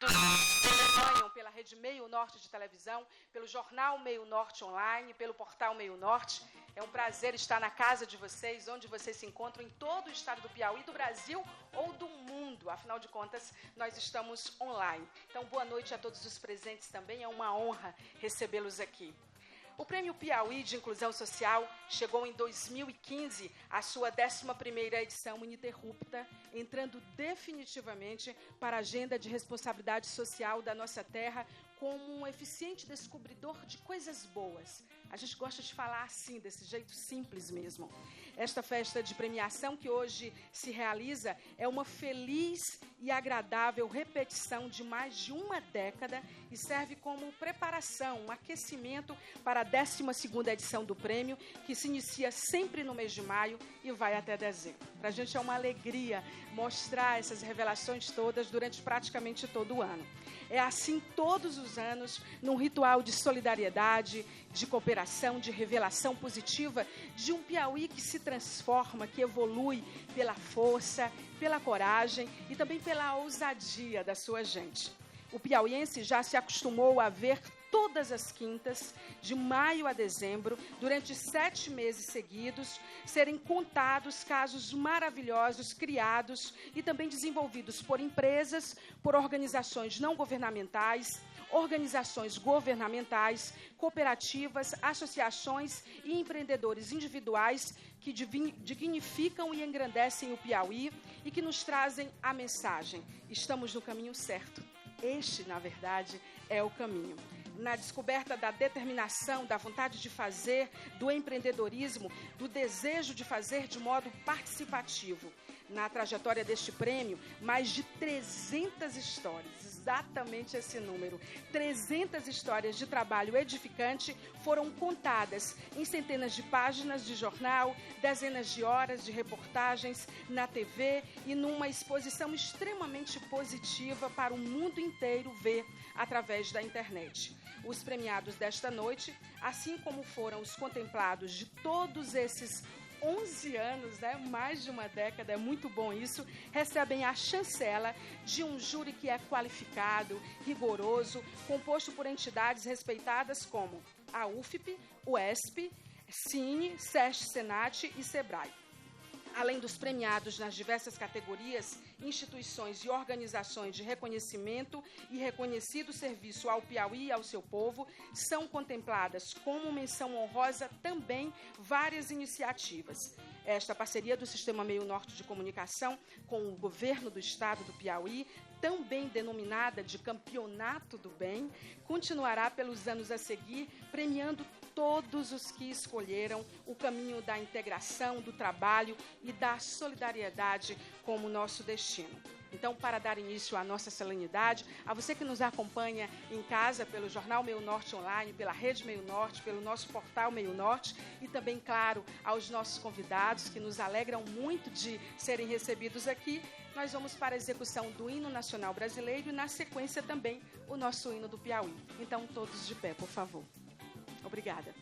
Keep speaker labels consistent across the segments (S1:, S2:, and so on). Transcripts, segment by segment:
S1: acompanham pela Rede Meio Norte de televisão, pelo Jornal Meio Norte online, pelo portal Meio Norte. É um prazer estar na casa de vocês, onde vocês se encontram em todo o estado do Piauí, do Brasil ou do mundo. Afinal de contas, nós estamos online. Então, boa noite a todos os presentes também. É uma honra recebê-los aqui. O Prêmio Piauí de Inclusão Social chegou em 2015 à sua 11ª edição ininterrupta, entrando definitivamente para a agenda de responsabilidade social da nossa terra como um eficiente descobridor de coisas boas. A gente gosta de falar assim, desse jeito simples mesmo. Esta festa de premiação que hoje se realiza é uma feliz e agradável repetição de mais de uma década e serve como preparação, um aquecimento para a 12ª edição do prêmio, que se inicia sempre no mês de maio e vai até dezembro. Para a gente é uma alegria mostrar essas revelações todas durante praticamente todo o ano. É assim todos os anos, num ritual de solidariedade, de cooperação, de revelação positiva, de um Piauí que se transforma, que evolui pela força, pela coragem e também pela ousadia da sua gente. O piauiense já se acostumou a ver todas as quintas, de maio a dezembro, durante 7 meses seguidos, serem contados casos maravilhosos criados e também desenvolvidos por empresas, por organizações não governamentais, organizações governamentais, cooperativas, associações e empreendedores individuais que dignificam e engrandecem o Piauí e que nos trazem a mensagem: estamos no caminho certo. Este, na verdade, é o caminho. Na descoberta da determinação, da vontade de fazer, do empreendedorismo, do desejo de fazer de modo participativo. Na trajetória deste prêmio, mais de 300 histórias, exatamente esse número, 300 histórias de trabalho edificante foram contadas em centenas de páginas de jornal, dezenas de horas de reportagens na TV e numa exposição extremamente positiva para o mundo inteiro ver através da internet. Os premiados desta noite, assim como foram os contemplados de todos esses 11 anos, né? Mais de uma década, é muito bom isso, recebem a chancela de um júri que é qualificado, rigoroso, composto por entidades respeitadas como a UFP, o ESP, Cine, SESC, Senat e SEBRAE. Além dos premiados nas diversas categorias, instituições e organizações de reconhecimento e reconhecido serviço ao Piauí e ao seu povo, são contempladas como menção honrosa também várias iniciativas. Esta parceria do Sistema Meio Norte de Comunicação com o governo do estado do Piauí, também denominada de Campeonato do Bem, continuará pelos anos a seguir, premiando todos os que escolheram o caminho da integração, do trabalho e da solidariedade como nosso destino. Então, para dar início à nossa solenidade, a você que nos acompanha em casa pelo Jornal Meio Norte Online, pela Rede Meio Norte, pelo nosso portal Meio Norte e também, claro, aos nossos convidados que nos alegram muito de serem recebidos aqui, nós vamos para a execução do hino nacional brasileiro e, na sequência, também o nosso hino do Piauí. Então, todos de pé, por favor. Obrigada.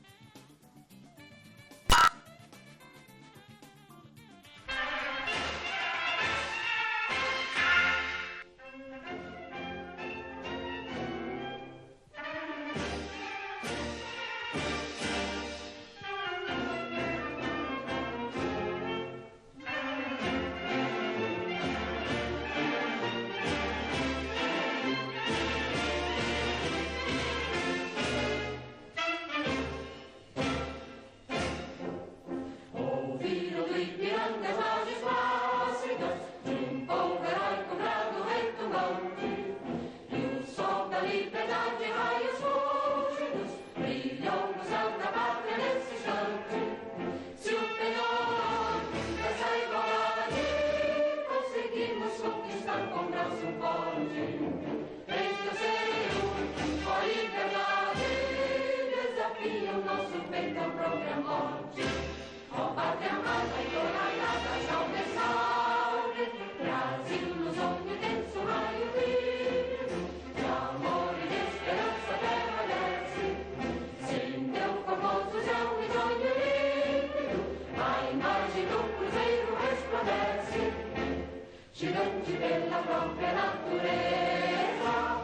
S2: Gigante della propria natureza.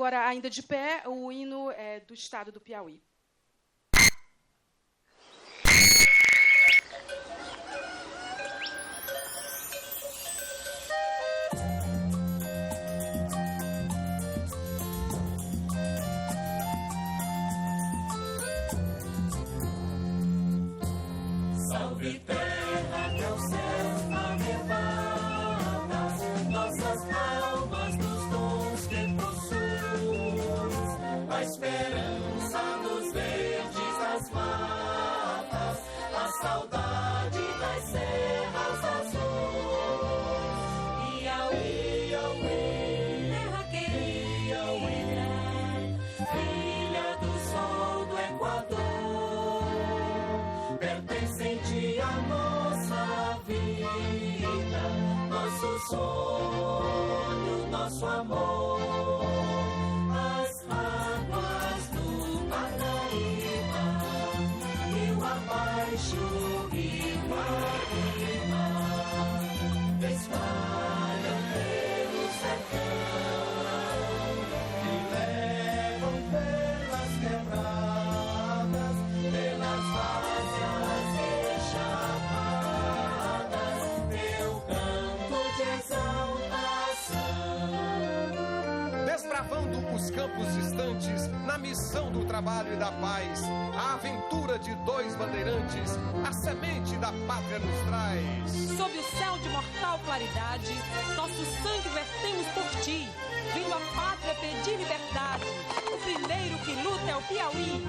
S1: agora, ainda de pé, o hino do Estado do Piauí.
S2: Salve terra, teu céu arrebatas, nossas almas dos dons que possuis, a esperança nos verdes das matas, a saudade das serras azuis. Iauí, Iauí, terra querida, filha do sol do Equador, pertencente à nossa vida, nosso sonho, nosso amor. As águas do Parnaíba, rio abaixo, rio arriba, espalham pelo sertão e levam pelas quebradas, pelas várzeas e chapadas, teu canto de exaltação.
S3: Desbravando os campos distantes, na missão do trabalho e da paz, a aventura de dois bandeirantes, a semente da pátria nos traz.
S4: Sob o céu de mortal claridade, nosso sangue vertemos por ti, vindo a pátria pedir liberdade. O primeiro que luta é o Piauí.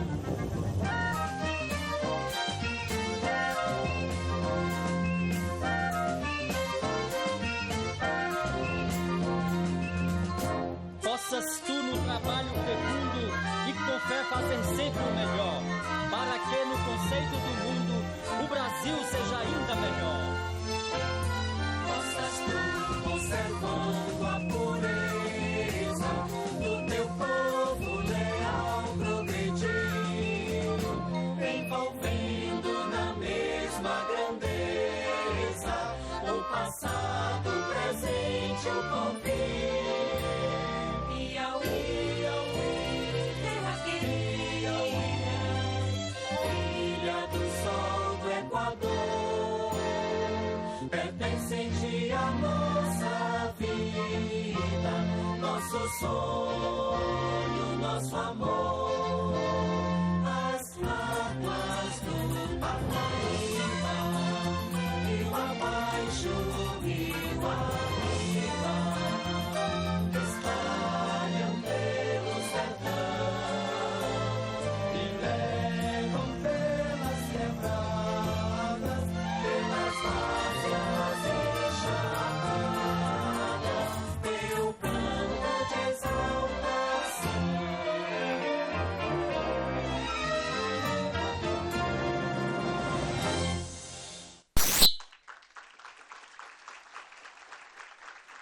S5: Possas tu no trabalho fecundo e com fé fazer sempre o melhor, para que no conceito do mundo o Brasil seja ainda melhor.
S2: Possas tu, conservando a pureza do teu povo leal progredir, envolvendo na mesma grandeza o passado, o presente, o porvir. Iauí, Iauí, terra querida, filha do sol do Equador, pertencente à nossa vida, nosso sonho, nosso amor. As águas do Parnaíba, rio abaixo, rio arriba, espalham pelo sertão e levam pelas quebradas, pelas várzeas e chapadas, teu canto de exaltação.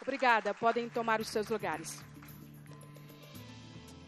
S1: Obrigada. Podem tomar os seus lugares.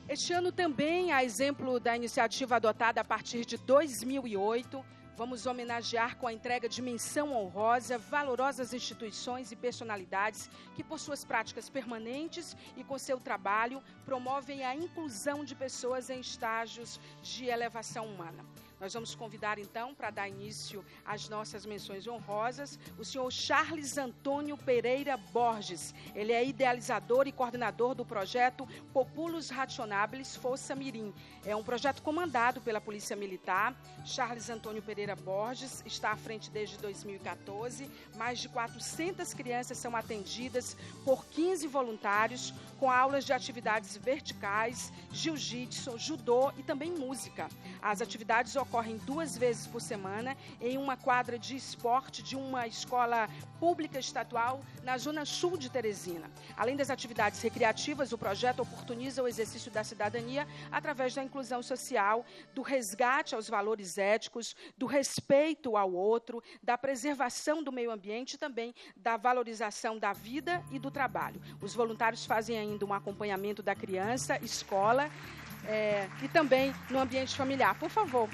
S1: Este ano também, a exemplo da iniciativa adotada a partir de 2008, vamos homenagear com a entrega de menção honrosa valorosas instituições e personalidades que, por suas práticas permanentes e com seu trabalho, promovem a inclusão de pessoas em estágios de elevação humana. Nós vamos convidar, então, para dar início às nossas menções honrosas, o senhor Charles Antônio Pereira Borges. Ele é idealizador e coordenador do projeto Populus Rationables Força Mirim. É um projeto comandado pela Polícia Militar. Charles Antônio Pereira Borges está à frente desde 2014. Mais de 400 crianças são atendidas por 15 voluntários, com aulas de atividades verticais, jiu-jitsu, judô e também música. As atividades ocorrem 2 vezes por semana em uma quadra de esporte de uma escola pública estadual na zona sul de Teresina. Além das atividades recreativas, o projeto oportuniza o exercício da cidadania através da inclusão social, do resgate aos valores éticos, do respeito ao outro, da preservação do meio ambiente e também da valorização da vida e do trabalho. Os voluntários fazem ainda um acompanhamento da criança, escola e também no ambiente familiar. Por favor.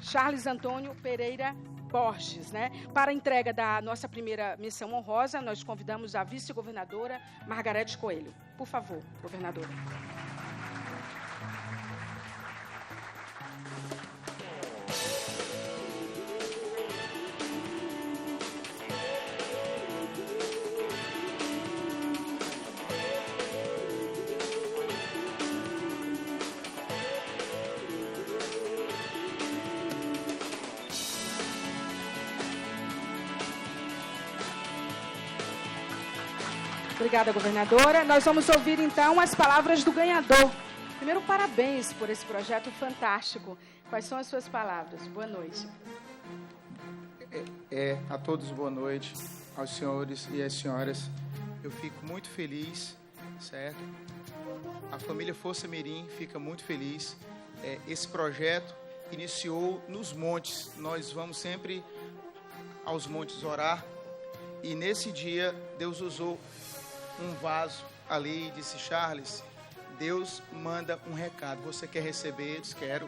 S1: Charles Antônio Pereira Borges, né? Para a entrega da nossa primeira menção honrosa, nós convidamos a vice-governadora Margarete Coelho. Por favor, governadora. Obrigada, governadora. Nós vamos ouvir, então, as palavras do ganhador. Primeiro, parabéns por esse projeto fantástico. Quais são as suas palavras? Boa noite.
S6: A todos, boa noite. Aos senhores e às senhoras. Eu fico muito feliz, certo? A família Força Mirim fica muito feliz. Esse projeto iniciou nos montes. Nós vamos sempre aos montes orar. E nesse dia, Deus usou um vaso ali e disse: Charles, Deus manda um recado. Você quer receber? Eu disse: quero.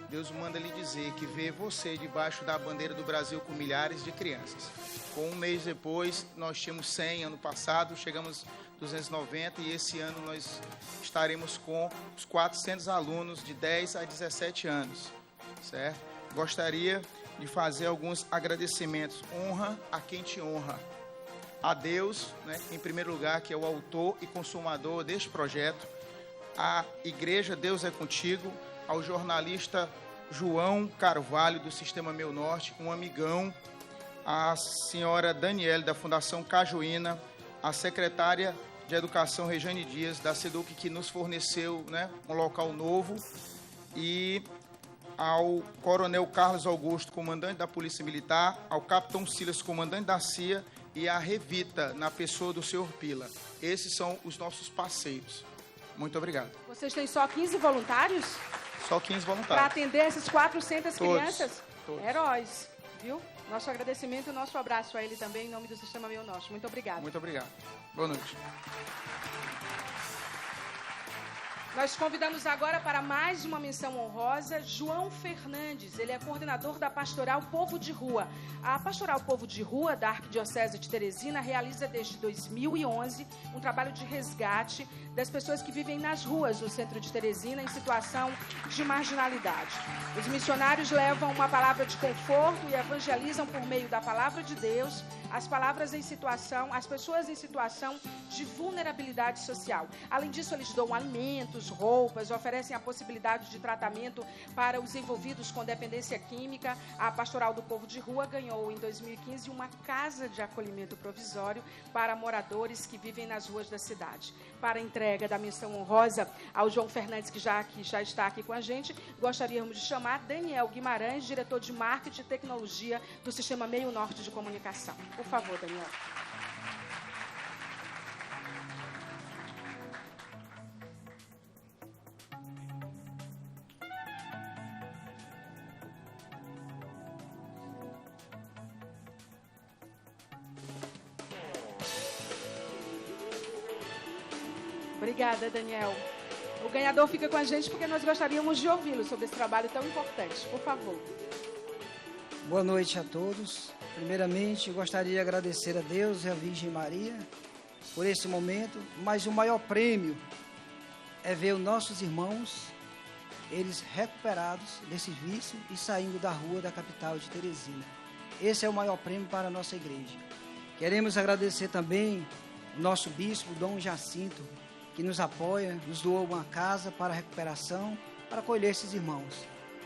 S6: Deus manda lhe dizer que vê você debaixo da bandeira do Brasil com milhares de crianças. Com um mês depois, nós tínhamos 100, ano passado chegamos 290 e esse ano nós estaremos com os 400 alunos de 10 a 17 anos, certo? Gostaria de fazer alguns agradecimentos. Honra a quem te honra. A Deus, né, em primeiro lugar, que é o autor e consumador deste projeto. A Igreja Deus é Contigo. Ao jornalista João Carvalho, do Sistema Meu Norte, um amigão. A senhora Daniele, da Fundação Cajuína. A secretária de Educação, Rejane Dias, da SEDUC, que nos forneceu, né, um local novo. E ao Coronel Carlos Augusto, comandante da Polícia Militar. Ao Capitão Silas, comandante da CIA. E a Revita, na pessoa do senhor Pila. Esses são os nossos parceiros. Muito obrigado.
S1: Vocês têm só 15 voluntários?
S6: Só 15 voluntários.
S1: Para atender essas 400
S6: Todos,
S1: crianças?
S6: todos.
S1: Heróis, viu? Nosso agradecimento e nosso abraço a ele também, em nome do Sistema Meu Norte. Muito obrigada.
S6: Muito obrigado. Boa noite.
S1: Nós convidamos agora para mais uma menção honrosa, João Fernandes. Ele é coordenador da Pastoral Povo de Rua. A Pastoral Povo de Rua, da Arquidiocese de Teresina, realiza desde 2011 um trabalho de resgate das pessoas que vivem nas ruas do centro de Teresina em situação de marginalidade. Os missionários levam uma palavra de conforto e evangelizam por meio da palavra de Deus as pessoas em situação de vulnerabilidade social. Além disso, eles doam alimentos, roupas, oferecem a possibilidade de tratamento para os envolvidos com dependência química. A Pastoral do Povo de Rua ganhou em 2015 uma casa de acolhimento provisório para moradores que vivem nas ruas da cidade. Para a entrega da menção honrosa ao João Fernandes, que já está aqui com a gente, gostaríamos de chamar Daniel Guimarães, diretor de Marketing e Tecnologia do Sistema Meio Norte de Comunicação. Por favor, Daniel. Obrigada, Daniel. O ganhador fica com a gente porque nós gostaríamos de ouvi-lo sobre esse trabalho tão importante. Por favor.
S7: Boa noite a todos. Primeiramente, gostaria de agradecer a Deus e a Virgem Maria por esse momento, mas o maior prêmio é ver os nossos irmãos, eles recuperados desse vício e saindo da rua da capital de Teresina. Esse é o maior prêmio para a nossa igreja. Queremos agradecer também o nosso bispo, Dom Jacinto, que nos apoia, nos doou uma casa para a recuperação, para acolher esses irmãos.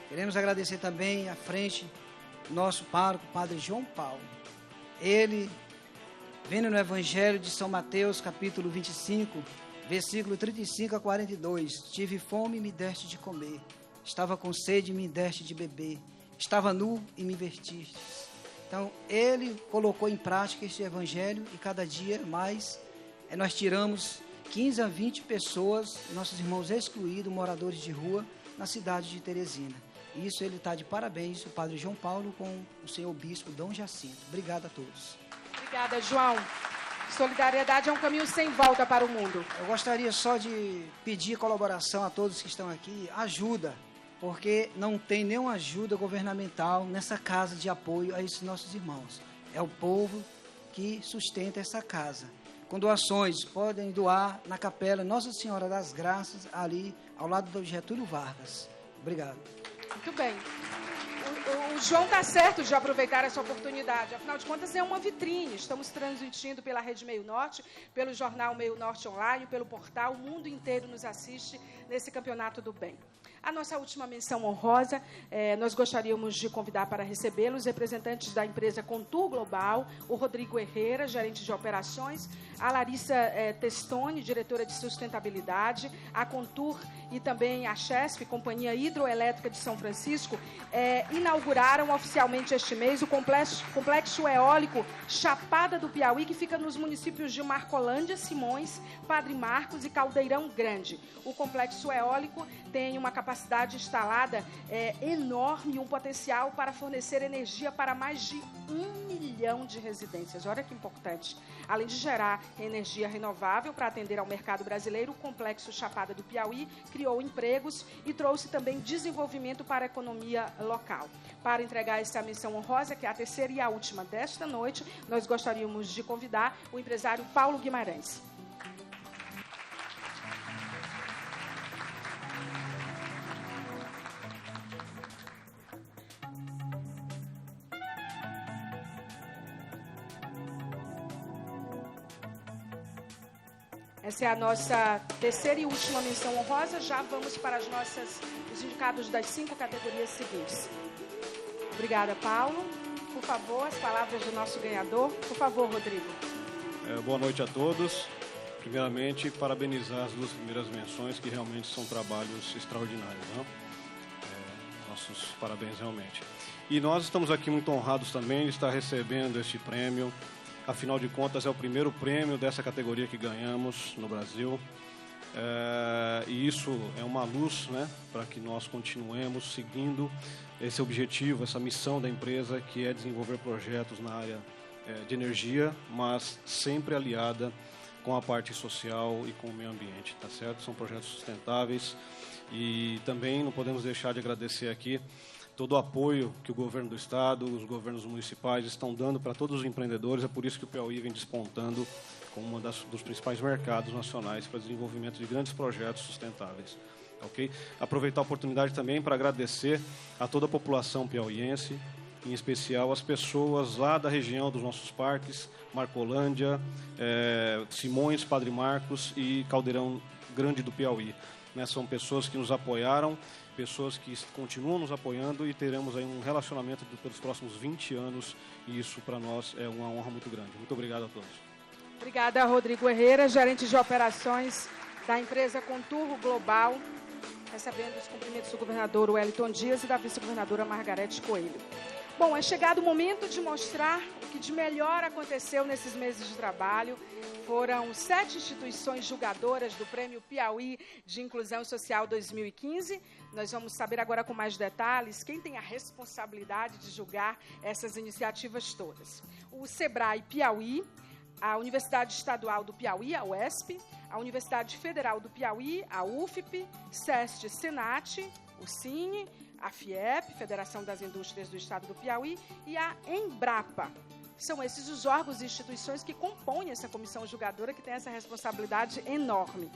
S7: Queremos agradecer também à frente nosso pároco, Padre João Paulo. Ele, vendo no Evangelho de São Mateus, capítulo 25, versículo 35 a 42, tive fome e me deste de comer, estava com sede e me deste de beber, estava nu e me vestiste. Então, ele colocou em prática este Evangelho e cada dia mais nós tiramos 15 a 20 pessoas, nossos irmãos excluídos, moradores de rua, na cidade de Teresina. Isso ele está de parabéns, o Padre João Paulo, com o senhor Bispo Dom Jacinto. Obrigado a todos.
S1: Obrigada, João. Solidariedade é um caminho sem volta para o mundo.
S7: Eu gostaria só de pedir colaboração a todos que estão aqui, ajuda. porque não tem nenhuma ajuda governamental nessa casa de apoio a esses nossos irmãos. É o povo que sustenta essa casa. Com doações, podem doar na capela Nossa Senhora das Graças, ali ao lado do Getúlio Vargas. Obrigado.
S1: Muito bem. O João está certo de aproveitar essa oportunidade. Afinal de contas, é uma vitrine. Estamos transmitindo pela Rede Meio Norte, pelo jornal Meio Norte Online, pelo portal. O mundo inteiro nos assiste nesse Campeonato do Bem. A nossa última menção honrosa, nós gostaríamos de convidar para recebê-lo os representantes da empresa Contur Global, o Rodrigo Herrera, gerente de operações, a Larissa Testoni, diretora de sustentabilidade, a Contur e também a Chesf, Companhia Hidroelétrica de São Francisco, inauguraram oficialmente este mês o complexo eólico Chapada do Piauí, que fica nos municípios de Marcolândia, Simões, Padre Marcos e Caldeirão Grande. O complexo eólico tem uma capacidade instalada enorme e um potencial para fornecer energia para mais de 1 milhão de residências. Olha que importante. Além de gerar energia renovável para atender ao mercado brasileiro, o complexo Chapada do Piauí criou empregos e trouxe também desenvolvimento para a economia local. Para entregar essa menção honrosa, que é a terceira e a última desta noite, nós gostaríamos de convidar o empresário Paulo Guimarães. Essa é a nossa terceira e última menção honrosa. Já vamos para os indicados das 5 categorias seguintes. Obrigada, Paulo. Por favor, as palavras do nosso ganhador. Por favor, Rodrigo.
S8: Boa noite a todos. Primeiramente, parabenizar as 2 primeiras menções, que realmente são trabalhos extraordinários, né? Nossos parabéns, realmente. E nós estamos aqui muito honrados também de estar recebendo este prêmio. Afinal de contas, é o primeiro prêmio dessa categoria que ganhamos no Brasil. E isso é uma luz, né, para que nós continuemos seguindo esse objetivo, essa missão da empresa, que é desenvolver projetos na área de energia, mas sempre aliada com a parte social e com o meio ambiente, tá certo? São projetos sustentáveis e também não podemos deixar de agradecer aqui todo o apoio que o governo do estado, os governos municipais estão dando para todos os empreendedores. É por isso que o Piauí vem despontando como um dos principais mercados nacionais para desenvolvimento de grandes projetos sustentáveis. Okay? Aproveitar a oportunidade também para agradecer a toda a população piauiense, em especial as pessoas lá da região dos nossos parques, Marcolândia, Simões, Padre Marcos e Caldeirão Grande do Piauí. São pessoas que nos apoiaram, pessoas que continuam nos apoiando e teremos aí um relacionamento pelos próximos 20 anos e isso para nós é uma honra muito grande. Muito obrigado a todos.
S1: Obrigada, Rodrigo Herrera, gerente de operações da empresa Contur Global, recebendo os cumprimentos do governador Wellington Dias e da vice-governadora Margarete Coelho. Bom, é chegado o momento de mostrar o que de melhor aconteceu nesses meses de trabalho. Foram 7 instituições julgadoras do Prêmio Piauí de Inclusão Social 2015. Nós vamos saber agora com mais detalhes quem tem a responsabilidade de julgar essas iniciativas todas. O Sebrae Piauí, a Universidade Estadual do Piauí, a UESP, a Universidade Federal do Piauí, a UFP, SEST Senat, o Cine, a FIEP, Federação das Indústrias do Estado do Piauí, e a Embrapa. São esses os órgãos e instituições que compõem essa comissão julgadora, que tem essa responsabilidade enorme.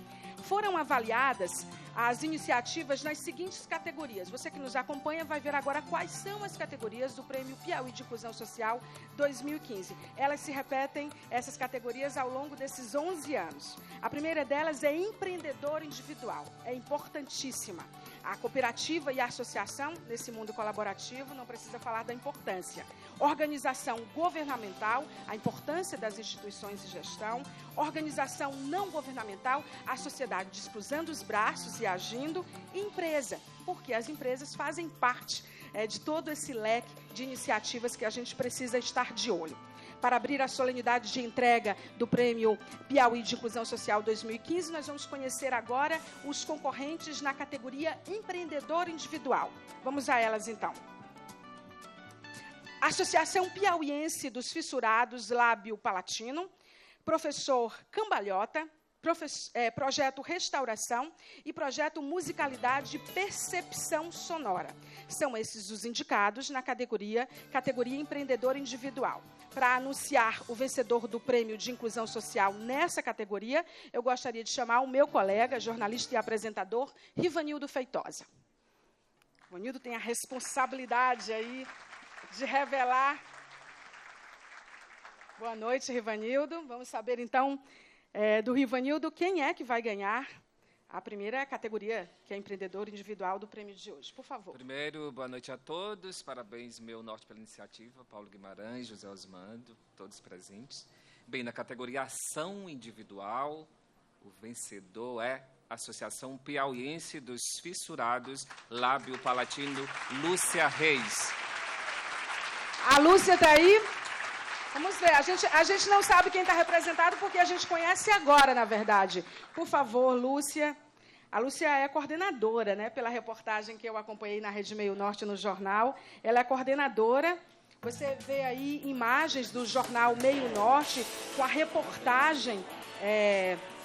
S1: Foram avaliadas as iniciativas nas seguintes categorias. Você que nos acompanha vai ver agora quais são as categorias do Prêmio Piauí de Inclusão Social 2015. Elas se repetem, essas categorias, ao longo desses 11 anos. A primeira delas é empreendedor individual. É importantíssima. A cooperativa e a associação, nesse mundo colaborativo, não precisa falar da importância. Organização governamental, a importância das instituições de gestão. Organização não governamental, a sociedade cruzando os braços e agindo. E empresa, porque as empresas fazem parte de todo esse leque de iniciativas que a gente precisa estar de olho. Para abrir a solenidade de entrega do Prêmio Piauí de Inclusão Social 2015, nós vamos conhecer agora os concorrentes na categoria Empreendedor Individual. Vamos a elas, então. Associação Piauiense dos Fissurados Lábio Palatino, Professor Cambalhota, projeto Restauração e projeto Musicalidade e Percepção Sonora. São esses os indicados na categoria Empreendedor Individual. Para anunciar o vencedor do Prêmio de Inclusão Social nessa categoria, eu gostaria de chamar o meu colega, jornalista e apresentador, Rivanildo Feitosa. Rivanildo tem a responsabilidade aí de revelar. Boa noite, Rivanildo. Vamos saber, então, do Rivanildo quem é que vai ganhar a primeira categoria, que é empreendedor individual do prêmio de hoje. Por favor.
S9: Primeiro, boa noite a todos. Parabéns, Meu Norte, pela iniciativa. Paulo Guimarães, José Osmando, todos presentes. Bem, na categoria Ação Individual, o vencedor é a Associação Piauiense dos Fissurados Lábio Palatino, Lúcia Reis.
S1: A Lúcia está aí. Vamos ver, a gente não sabe quem está representado porque a gente conhece agora, na verdade. Por favor, Lúcia. A Lúcia é coordenadora, né, pela reportagem que eu acompanhei na Rede Meio Norte no jornal. Ela é coordenadora. Você vê aí imagens do jornal Meio Norte com a reportagem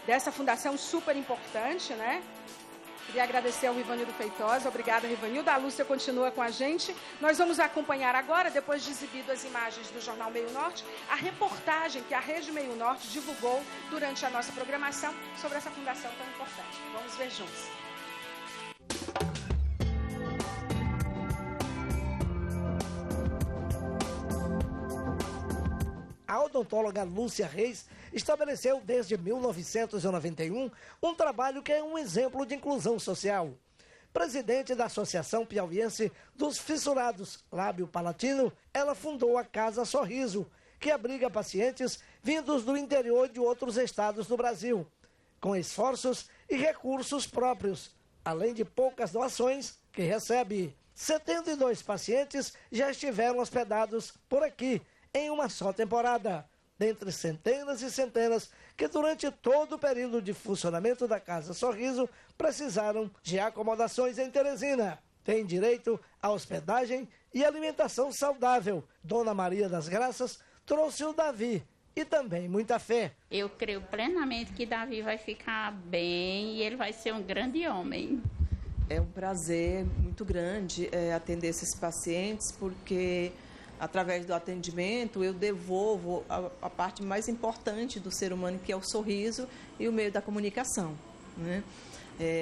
S1: dessa fundação super importante, né? Queria agradecer ao Rivanildo Feitosa. Obrigada, Rivanildo. A Lúcia continua com a gente. Nós vamos acompanhar agora, depois de exibido as imagens do Jornal Meio Norte, a reportagem que a Rede Meio Norte divulgou durante a nossa programação sobre essa fundação tão importante. Vamos ver juntos.
S10: A odontóloga Lúcia Reis estabeleceu desde 1991 um trabalho que é um exemplo de inclusão social. Presidente da Associação Piauiense dos Fissurados Lábio Palatino, ela fundou a Casa Sorriso, que abriga pacientes vindos do interior de outros estados do Brasil, com esforços e recursos próprios, além de poucas doações que recebe. 72 pacientes já estiveram hospedados por aqui, em uma só temporada, dentre centenas e centenas que durante todo o período de funcionamento da Casa Sorriso precisaram de acomodações em Teresina. Tem direito a hospedagem e alimentação saudável. Dona Maria das Graças trouxe o Davi e também muita fé.
S11: Eu creio plenamente que Davi vai ficar bem e ele vai ser um grande homem.
S12: É um prazer muito grande atender esses pacientes, porque através do atendimento, eu devolvo a parte mais importante do ser humano, que é o sorriso e o meio da comunicação, né?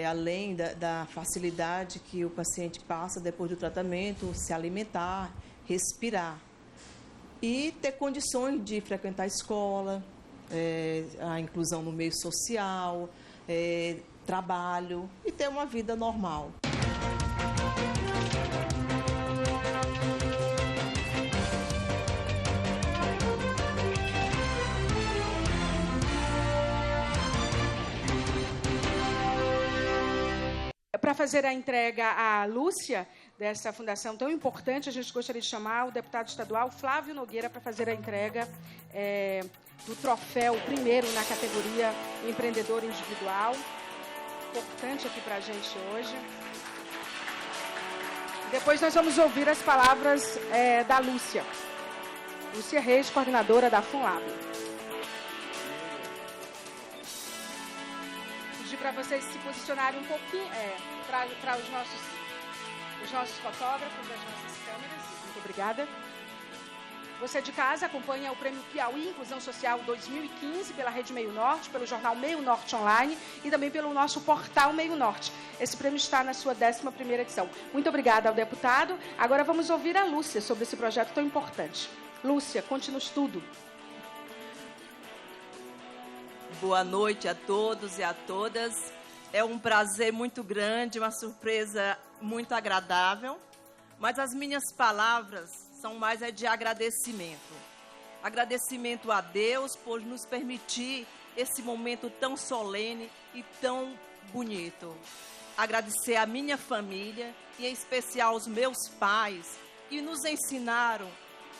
S12: Além da facilidade que o paciente passa depois do tratamento, se alimentar, respirar e ter condições de frequentar a escola, a inclusão no meio social, trabalho e ter uma vida normal.
S1: Para fazer a entrega à Lúcia, dessa fundação tão importante, a gente gostaria de chamar o deputado estadual Flávio Nogueira para fazer a entrega do troféu primeiro na categoria Empreendedor Individual. Importante aqui para a gente hoje. Depois nós vamos ouvir as palavras da Lúcia. Lúcia Reis, coordenadora da FUNLAB. Pedir para vocês se posicionarem um pouquinho para os nossos fotógrafos, as nossas câmeras. Muito obrigada. Você de casa acompanha o Prêmio Piauí Inclusão Social 2015 pela Rede Meio Norte, pelo jornal Meio Norte Online e também pelo nosso portal Meio Norte. Esse prêmio está na sua 11ª edição. Muito obrigada ao deputado. Agora vamos ouvir a Lúcia sobre esse projeto tão importante. Lúcia, conte-nos tudo.
S12: Boa noite a todos e a todas. É um prazer muito grande, uma surpresa muito agradável, mas as minhas palavras são mais de agradecimento. Agradecimento a Deus por nos permitir esse momento tão solene e tão bonito. Agradecer a minha família e em especial aos meus pais, que nos ensinaram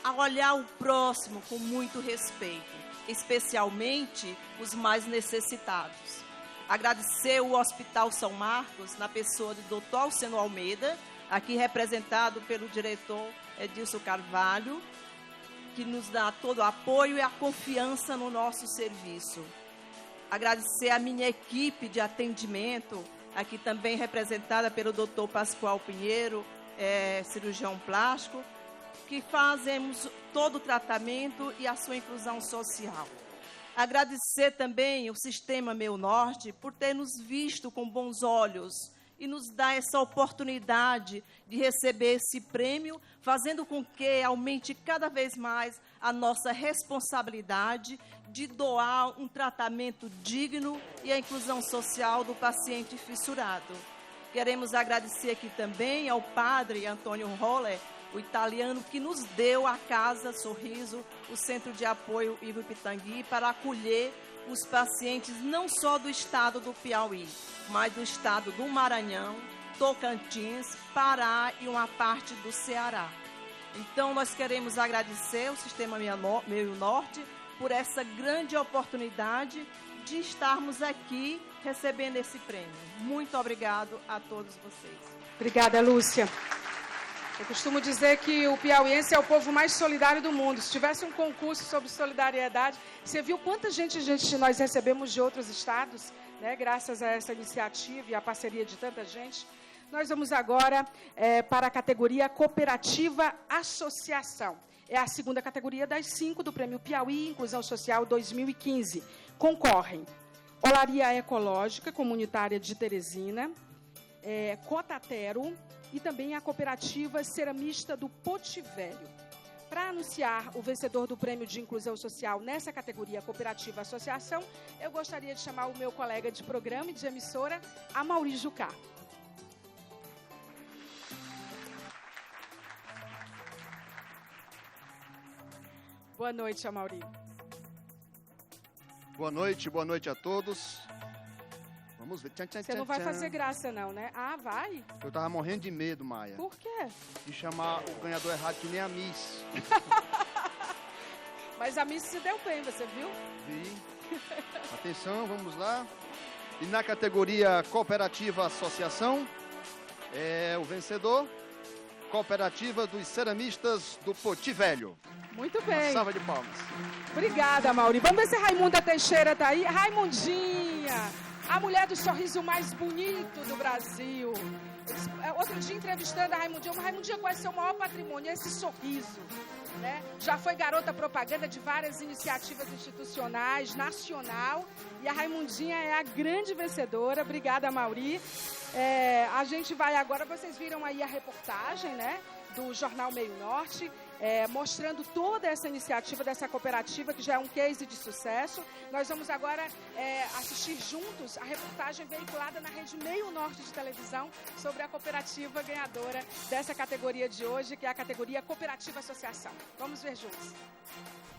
S12: a olhar o próximo com muito respeito, especialmente os mais necessitados. Agradecer o Hospital São Marcos, na pessoa do Dr. Alceno Almeida, aqui representado pelo diretor Edilson Carvalho, que nos dá todo o apoio e a confiança no nosso serviço. agradecer a minha equipe de atendimento, aqui também representada pelo Dr. Pascoal Pinheiro, cirurgião plástico, que fazemos todo o tratamento e a sua inclusão social. Agradecer também o Sistema Meu Norte por ter nos visto com bons olhos e nos dar essa oportunidade de receber esse prêmio, fazendo com que aumente cada vez mais a nossa responsabilidade de doar um tratamento digno e a inclusão social do paciente fissurado. Queremos agradecer aqui também ao padre Antônio Roller, o italiano que nos deu a Casa Sorriso, o Centro de Apoio Ivo Pitangui, para acolher os pacientes não só do estado do Piauí, mas do estado do Maranhão, Tocantins, Pará e uma parte do Ceará. Então, nós queremos agradecer ao Sistema Meu Norte por essa grande oportunidade de estarmos aqui recebendo esse prêmio. Muito obrigado a todos vocês.
S1: Obrigada, Lúcia. Eu costumo dizer que o piauiense é o povo mais solidário do mundo. Se tivesse um concurso sobre solidariedade, você viu quanta gente nós recebemos de outros estados, né, graças a essa iniciativa e a parceria de tanta gente. Nós vamos agora para a categoria Cooperativa Associação. É a segunda categoria das 5 do Prêmio Piauí Inclusão Social 2015. Concorrem Olaria Ecológica Comunitária de Teresina, Cotatero, e também a Cooperativa Ceramista do Potivelho. Para anunciar o vencedor do Prêmio de Inclusão Social nessa categoria Cooperativa Associação, eu gostaria de chamar o meu colega de programa e de emissora, Amaury Jucá. Boa noite, Amaury.
S13: Boa noite a todos. Vamos ver.
S1: Você não vai fazer graça, não, né? Ah, vai?
S13: Eu tava morrendo de medo, Maia.
S1: Por quê?
S13: De chamar o ganhador errado, que nem a Miss.
S1: Mas a Miss se deu bem, você viu?
S13: Vi. Atenção, vamos lá. E na categoria Cooperativa Associação, o vencedor, Cooperativa dos Ceramistas do Potivelho.
S1: Muito bem.
S13: Uma salva de palmas.
S1: Obrigada, Amaury. Vamos ver se a Raimunda Teixeira tá aí. Raimundinha! A mulher do sorriso mais bonito do Brasil. Outro dia, entrevistando a Raimundinha, qual é o seu maior patrimônio? Esse sorriso. Né? Já foi garota propaganda de várias iniciativas institucionais, nacional. E a Raimundinha é a grande vencedora. Obrigada, Amaury. A gente vai agora, vocês viram aí a reportagem, né, do Jornal Meio Norte, mostrando toda essa iniciativa dessa cooperativa, que já é um case de sucesso. Nós vamos agora assistir juntos a reportagem veiculada na Rede Meio Norte de televisão sobre a cooperativa ganhadora dessa categoria de hoje, que é a categoria Cooperativa Associação. Vamos ver juntos.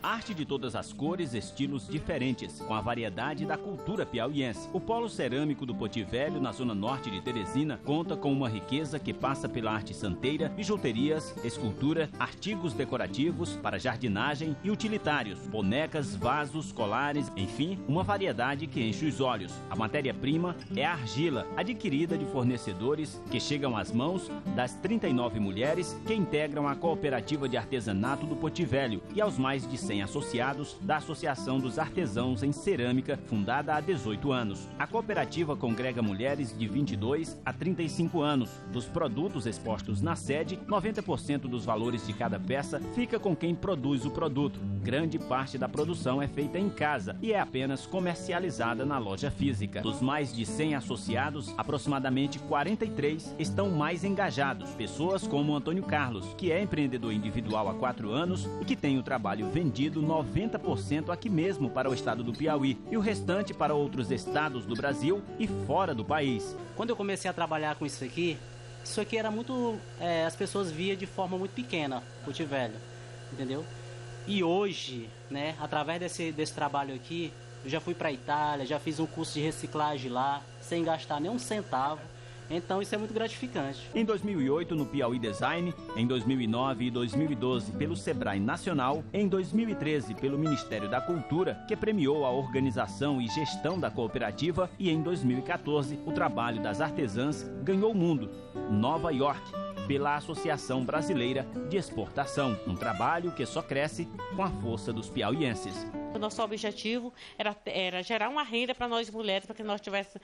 S14: Arte de todas as cores, estilos diferentes, com a variedade da cultura piauiense. O Polo Cerâmico do Potivelho, na zona norte de Teresina, conta com uma riqueza que passa pela arte santeira, bijuterias, escultura, artigos decorativos para jardinagem e utilitários, bonecas, vasos, colares, enfim, uma variedade que enche os olhos. A matéria-prima é a argila, adquirida de fornecedores que chegam às mãos das 39 mulheres que integram a Cooperativa de Artesanato do Potivelho e aos mais de 100 associados da Associação dos Artesãos em Cerâmica, fundada há 18 anos. A cooperativa congrega mulheres de 22 a 35 anos. Dos produtos expostos na sede, 90% dos valores de cada peça fica com quem produz o produto. Grande parte da produção é feita em casa e é apenas comercializada na loja física. Dos mais de 100 associados, aproximadamente 43 estão mais engajados. Pessoas como Antônio Carlos, que é empreendedor individual há 4 anos e que tem o trabalho vendido 90% aqui mesmo para o estado do Piauí e o restante para outros estados do Brasil e fora do país.
S15: Quando eu comecei a trabalhar com isso aqui era muito... as pessoas via de forma muito pequena, Potivelho, entendeu? E hoje, né, através desse trabalho aqui, eu já fui para a Itália, já fiz um curso de reciclagem lá, sem gastar nem um centavo. Então isso é muito gratificante.
S14: Em 2008 no Piauí Design, em 2009 e 2012 pelo Sebrae Nacional, em 2013 pelo Ministério da Cultura, que premiou a organização e gestão da cooperativa, e em 2014 o trabalho das artesãs ganhou o mundo, Nova York, pela Associação Brasileira de Exportação, um trabalho que só cresce com a força dos piauienses.
S16: O nosso objetivo era gerar uma renda para nós mulheres, para que nós tivéssemos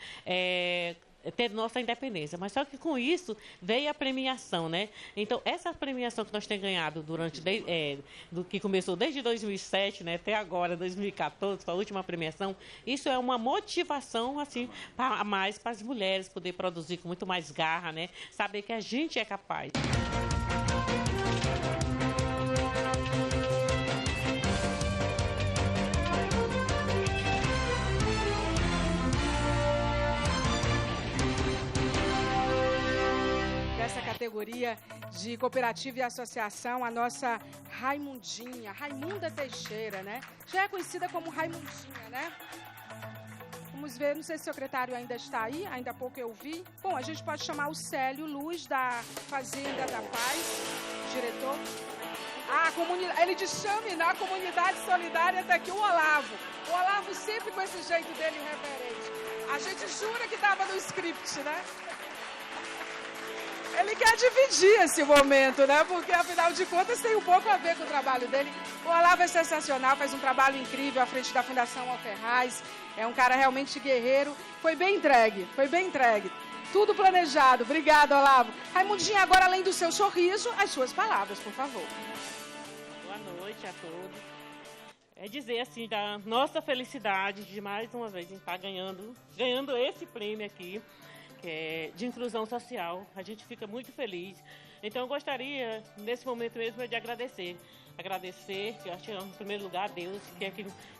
S16: ter nossa independência. Mas só que com isso veio a premiação, né? Então, essa premiação que nós temos ganhado do que começou desde 2007, né, até agora, 2014, com a última premiação, isso é uma motivação, assim, a mais para as mulheres poder produzir com muito mais garra, né? Saber que a gente é capaz.
S1: Categoria de cooperativa e associação, a nossa Raimunda Teixeira, né? Já é conhecida como Raimundinha, né? Vamos ver, não sei se o secretário ainda está aí, ainda há pouco eu vi. Bom, a gente pode chamar o Célio Luz, da Fazenda da Paz, diretor. Ele te chama, na comunidade solidária está aqui o Olavo. O Olavo sempre com esse jeito dele irreverente. A gente jura que estava no script, né? Ele quer dividir esse momento, né? Porque, afinal de contas, tem um pouco a ver com o trabalho dele. O Olavo é sensacional, faz um trabalho incrível à frente da Fundação Alferraz. É um cara realmente guerreiro. Foi bem entregue. Tudo planejado. Obrigada, Olavo. Raimundinha, agora, além do seu sorriso, as suas palavras, por favor.
S16: Boa noite a todos. É dizer, assim, da nossa felicidade de, mais uma vez, estar ganhando esse prêmio aqui, de inclusão social. A gente fica muito feliz. Então, eu gostaria, nesse momento mesmo, de agradecer. Eu acho que, em primeiro lugar, a Deus, que é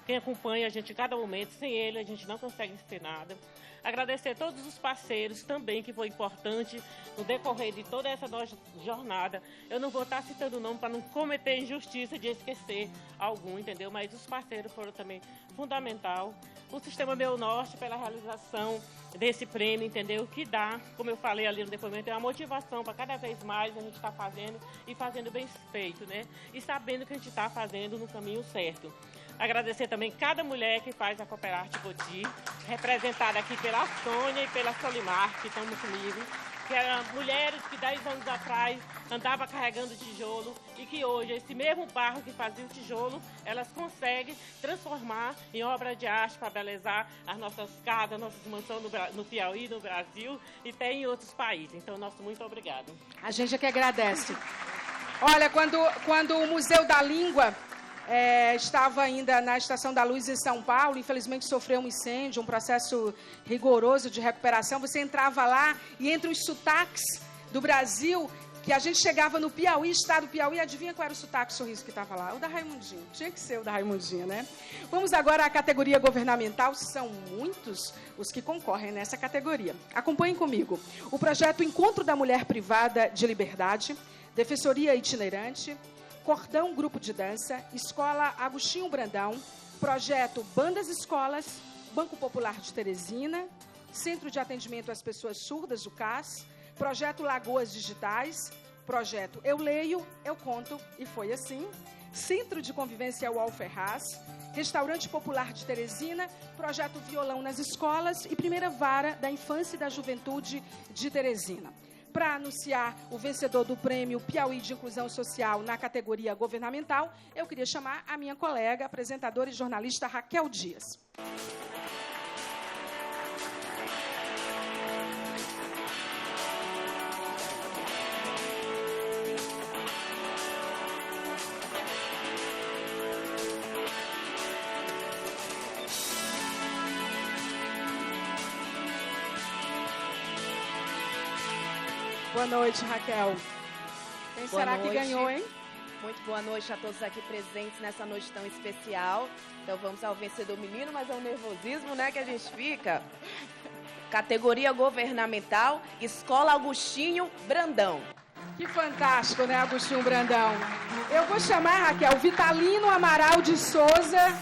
S16: quem acompanha a gente em cada momento. Sem Ele, a gente não consegue ser nada. Agradecer todos os parceiros também, que foi importante no decorrer de toda essa nossa jornada. Eu não vou estar citando o nome para não cometer injustiça de esquecer algum, entendeu? Mas os parceiros foram também fundamental. O Sistema Meu Norte, pela realização desse prêmio, entendeu? Que dá, como eu falei ali no depoimento, é uma motivação para cada vez mais a gente estar fazendo e fazendo bem feito, né? E sabendo que a gente está fazendo no caminho certo. Agradecer também cada mulher que faz a Cooperarte Poti, representada aqui pela Sônia e pela Solimar, que estão comigo, que eram mulheres que 10 anos atrás andavam carregando tijolo e que hoje, esse mesmo barro que fazia o tijolo, elas conseguem transformar em obra de arte para belezar as nossas casas, nossas mansões no Piauí, no Brasil e até em outros países. Então, nosso muito obrigado.
S1: A gente é que agradece. Olha, quando o Museu da Língua estava ainda na Estação da Luz em São Paulo, infelizmente sofreu um incêndio, um processo rigoroso de recuperação. Você entrava lá e entre os sotaques do Brasil, que a gente chegava no Piauí, estado do Piauí, adivinha qual era o sotaque, o sorriso que estava lá? O da Raimundinha. Tinha que ser o da Raimundinha, né? Vamos agora à categoria governamental. São muitos os que concorrem nessa categoria. Acompanhem comigo. O projeto Encontro da Mulher Privada de Liberdade, Defensoria Itinerante, Cordão Grupo de Dança, Escola Agostinho Brandão, Projeto Bandas Escolas, Banco Popular de Teresina, Centro de Atendimento às Pessoas Surdas, o CAS, Projeto Lagoas Digitais, Projeto Eu Leio, Eu Conto, e foi assim, Centro de Convivência UOL Ferraz, Restaurante Popular de Teresina, Projeto Violão nas Escolas e Primeira Vara da Infância e da Juventude de Teresina. Para anunciar o vencedor do Prêmio Piauí de Inclusão Social na categoria governamental, eu queria chamar a minha colega, apresentadora e jornalista Raquel Dias. Boa noite, Raquel. Quem será que ganhou, hein?
S17: Muito boa noite a todos aqui presentes nessa noite tão especial. Então vamos ao vencedor menino, mas é um nervosismo, né, que a gente fica. Categoria governamental, Escola Agostinho Brandão.
S1: Que fantástico, né, Agostinho Brandão? Eu vou chamar, Raquel, Vitalino Amaral de Souza.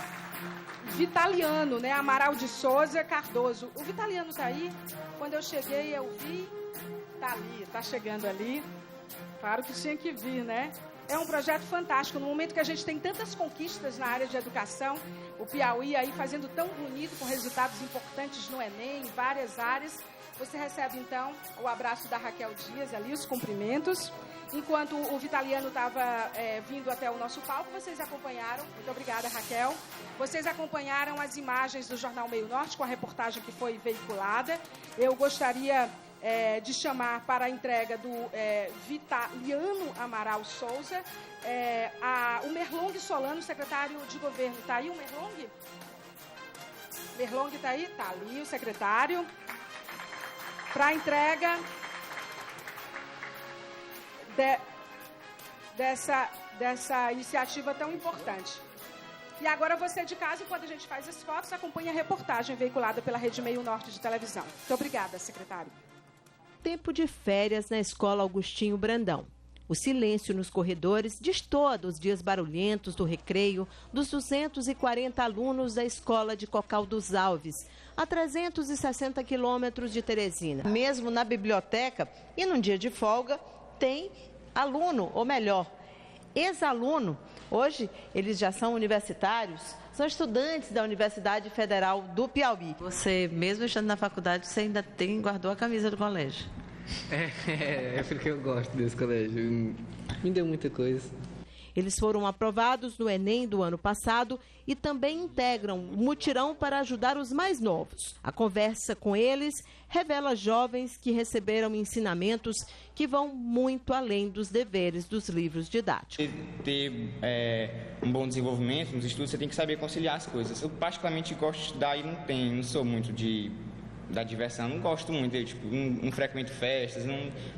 S1: Vitaliano, né? Amaral de Souza Cardoso. O Vitaliano tá aí? Quando eu cheguei, eu vi. Tá ali, tá chegando ali. Claro que tinha que vir, né? É um projeto fantástico. No momento que a gente tem tantas conquistas na área de educação, o Piauí aí fazendo tão bonito, com resultados importantes no Enem, em várias áreas. Você recebe, então, o abraço da Raquel Dias ali, os cumprimentos. enquanto o Vitaliano estava vindo até o nosso palco, vocês acompanharam, muito obrigada, Raquel, vocês acompanharam as imagens do Jornal Meio Norte com a reportagem que foi veiculada. Eu gostaria de chamar para a entrega do Vitaliano Amaral Souza, o Merlong Solano, secretário de governo. Está aí o Merlong? Merlong está aí? Está ali o secretário. Para a entrega dessa iniciativa tão importante. E agora você de casa, enquanto a gente faz as fotos, acompanha a reportagem veiculada pela Rede Meio Norte de televisão. Muito obrigada, secretário.
S18: Tempo de férias na Escola Augustinho Brandão. O silêncio nos corredores destoa dos dias barulhentos do recreio dos 240 alunos da escola de Cocal dos Alves, a 360 quilômetros de Teresina. Mesmo na biblioteca e num dia de folga, tem aluno, ou melhor, ex-aluno. Hoje, eles já são universitários, são estudantes da Universidade Federal do Piauí.
S19: Você, mesmo estando na faculdade, você ainda guardou a camisa do colégio?
S20: É porque eu gosto desse colégio. Me deu muita coisa.
S18: Eles foram aprovados no Enem do ano passado e também integram o mutirão para ajudar os mais novos. A conversa com eles revela jovens que receberam ensinamentos que vão muito além dos deveres dos livros didáticos.
S20: Ter um bom desenvolvimento nos estudos, você tem que saber conciliar as coisas. Eu particularmente gosto de estudar e não sou muito da diversão, não gosto muito, não frequento festas,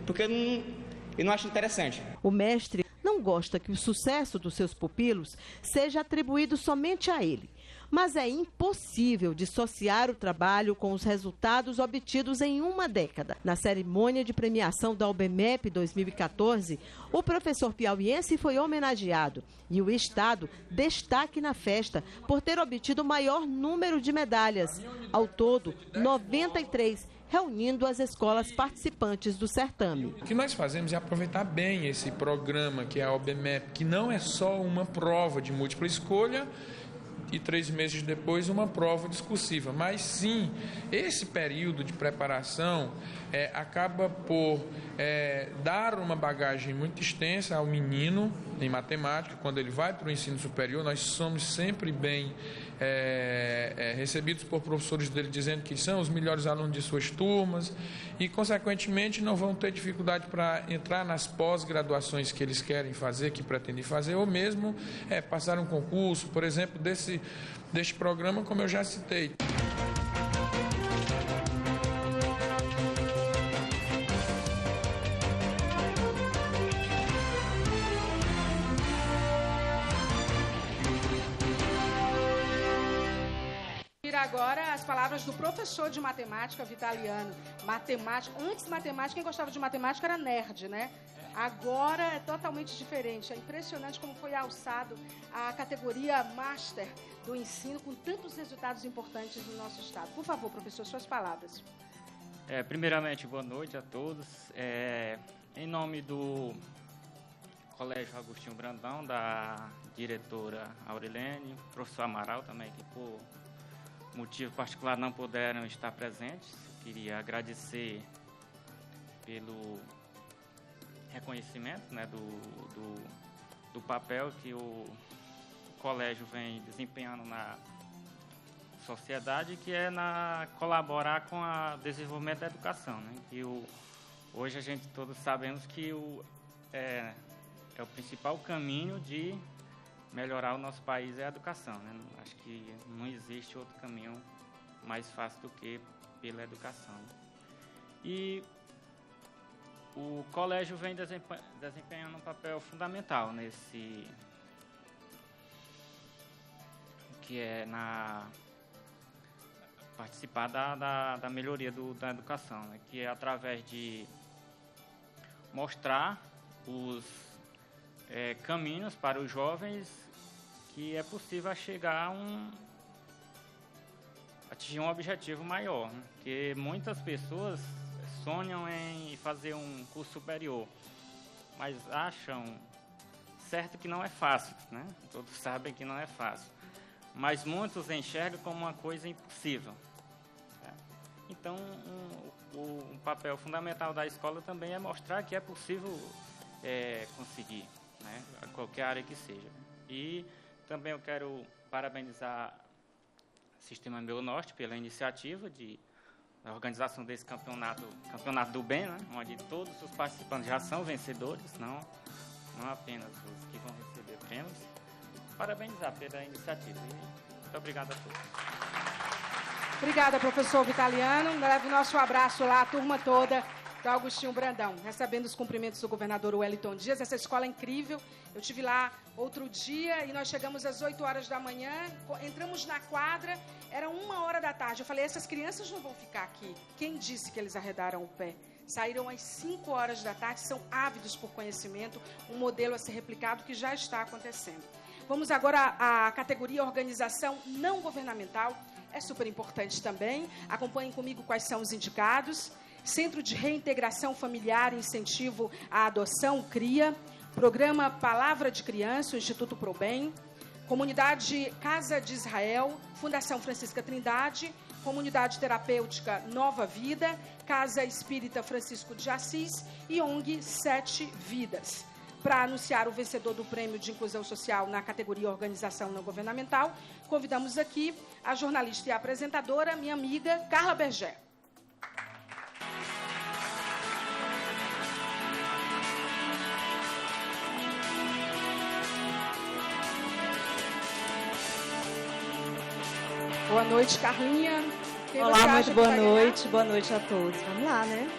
S20: porque eu não acho interessante.
S18: O mestre não gosta que o sucesso dos seus pupilos seja atribuído somente a ele, mas é impossível dissociar o trabalho com os resultados obtidos em uma década. Na cerimônia de premiação da UBMEP 2014, o professor piauiense foi homenageado e o Estado destaque na festa por ter obtido o maior número de medalhas, ao todo 93, reunindo as escolas participantes do certame.
S21: O que nós fazemos é aproveitar bem esse programa que é a OBMEP, que não é só uma prova de múltipla escolha e 3 meses depois uma prova discursiva, mas sim, esse período de preparação acaba por dar uma bagagem muito extensa ao menino em matemática. Quando ele vai para o ensino superior, nós somos sempre bem recebidos por professores dele dizendo que são os melhores alunos de suas turmas e, consequentemente, não vão ter dificuldade para entrar nas pós-graduações que eles querem fazer, que pretendem fazer, ou mesmo passar um concurso, por exemplo, deste programa, como eu já citei.
S1: Agora as palavras do professor de matemática, Vitaliano. Matemática, antes de matemática, quem gostava de matemática era nerd, né? Agora é totalmente diferente. É impressionante como foi alçado a categoria Master do ensino com tantos resultados importantes no nosso estado. Por favor, professor, suas palavras.
S22: Primeiramente, boa noite a todos. Em nome do Colégio Augustinho Brandão, da diretora Aurilene, professor Amaral também, que por motivo particular não puderam estar presentes. Queria agradecer pelo reconhecimento, né, do papel que o colégio vem desempenhando na sociedade, que é colaborar com o desenvolvimento da educação, né? Que hoje a gente todos sabemos que é o principal caminho de melhorar o nosso país é a educação, né? Acho que não existe outro caminho mais fácil do que pela educação. E o colégio vem desempenhando um papel fundamental nesse, que é participar da melhoria da educação, né? Que é através de mostrar os caminhos para os jovens que é possível chegar atingir um objetivo maior, né? Porque muitas pessoas sonham em fazer um curso superior, mas acham certo que não é fácil, né? Todos sabem que não é fácil, mas muitos enxergam como uma coisa impossível. Né? Então, um papel fundamental da escola também é mostrar que é possível conseguir, né? A qualquer área que seja. E também eu quero parabenizar o Sistema Meu Norte pela iniciativa da organização desse campeonato do bem, né? Onde todos os participantes já são vencedores, não apenas os que vão receber prêmios. Parabenizar pela iniciativa. Muito obrigado a todos.
S1: Obrigada, professor Vitaliano. Leve o nosso abraço lá, a turma toda do Agostinho Brandão, recebendo os cumprimentos do governador Wellington Dias. Essa escola é incrível. Eu estive lá outro dia e nós chegamos às 8 horas da manhã, entramos na quadra, era 1h da tarde. Eu falei, essas crianças não vão ficar aqui. Quem disse que eles arredaram o pé? Saíram às 5 horas da tarde, são ávidos por conhecimento, um modelo a ser replicado que já está acontecendo. Vamos agora à categoria organização não governamental. É super importante também. Acompanhem comigo quais são os indicados. Centro de Reintegração Familiar e Incentivo à Adoção, CRIA. Programa Palavra de Criança, o Instituto ProBem. Comunidade Casa de Israel, Fundação Francisca Trindade. Comunidade Terapêutica Nova Vida. Casa Espírita Francisco de Assis e ONG 7 Vidas. Para anunciar o vencedor do Prêmio de Inclusão Social na categoria Organização Não Governamental, convidamos aqui a jornalista e a apresentadora, minha amiga Carla Berger. Boa noite, Carlinha.
S3: Olá, muito boa noite. Boa noite a todos. Vamos lá, né?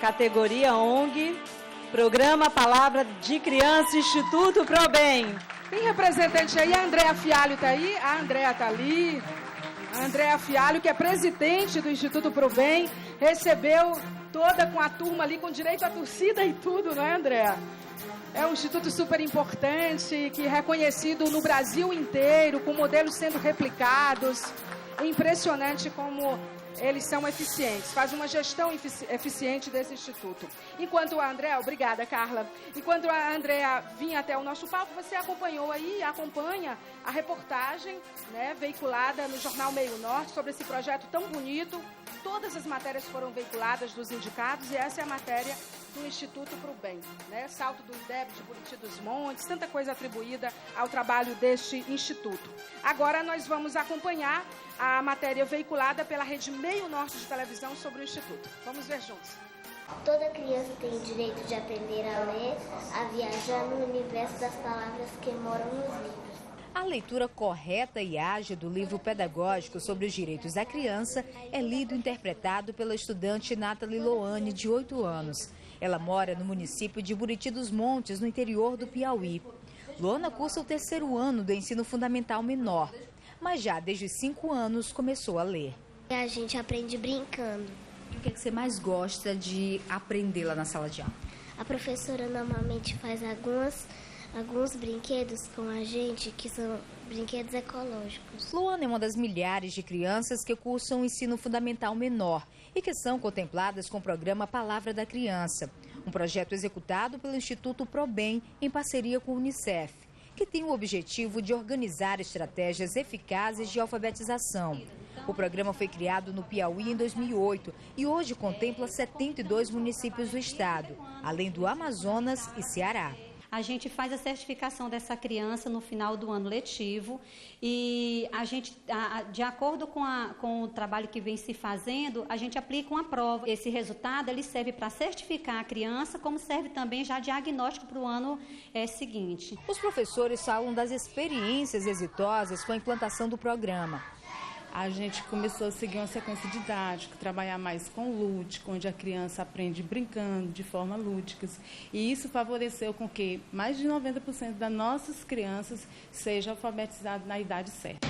S3: Categoria ONG, Programa Palavra de Criança, Instituto ProBem.
S1: Tem representante aí? A Andréa Fialho está aí? A Andréa está ali. A Andréa Fialho, que é presidente do Instituto ProBem, recebeu toda com a turma ali, com direito à torcida e tudo, não é, Andréa? É um instituto super importante, que é reconhecido no Brasil inteiro, com modelos sendo replicados. É impressionante como eles são eficientes, faz uma gestão eficiente desse instituto. Enquanto a Andréa, obrigada, Carla, enquanto a Andréa vinha até o nosso palco, você acompanhou aí, acompanha a reportagem, né, veiculada no jornal Meio Norte sobre esse projeto tão bonito. Todas as matérias foram veiculadas dos indicados e essa é a matéria do Instituto ProBem, né? Salto do IDEB de Buriti dos Montes, tanta coisa atribuída ao trabalho deste instituto. Agora nós vamos acompanhar a matéria veiculada pela Rede Meio Norte de televisão sobre o Instituto. Vamos ver juntos.
S4: Toda criança tem direito de aprender a ler, a viajar no universo das palavras que moram nos livros.
S23: A leitura correta e ágil do livro pedagógico sobre os direitos da criança é lido e interpretado pela estudante Nathalie Loane, de 8 anos. Ela mora no município de Buriti dos Montes, no interior do Piauí. Luana cursa o 3º ano do ensino fundamental menor, mas já desde os 5 anos começou a ler.
S4: A gente aprende brincando.
S23: O que você mais gosta de aprender lá na sala de aula?
S4: A professora normalmente faz alguns brinquedos com a gente, que são brinquedos ecológicos.
S23: Luana é uma das milhares de crianças que cursam o ensino fundamental menor e que são contempladas com o programa Palavra da Criança, um projeto executado pelo Instituto ProBem em parceria com o Unicef, que tem o objetivo de organizar estratégias eficazes de alfabetização. O programa foi criado no Piauí em 2008 e hoje contempla 72 municípios do estado, além do Amazonas e Ceará.
S24: A gente faz a certificação dessa criança no final do ano letivo e a gente, de acordo com o trabalho que vem se fazendo, a gente aplica uma prova. Esse resultado ele serve para certificar a criança, como serve também já diagnóstico para o ano seguinte.
S23: Os professores falam das experiências exitosas com a implantação do programa.
S25: A gente começou a seguir uma sequência didática, trabalhar mais com lúdico, onde a criança aprende brincando de forma lúdica. E isso favoreceu com que mais de 90% das nossas crianças sejam alfabetizadas na idade certa.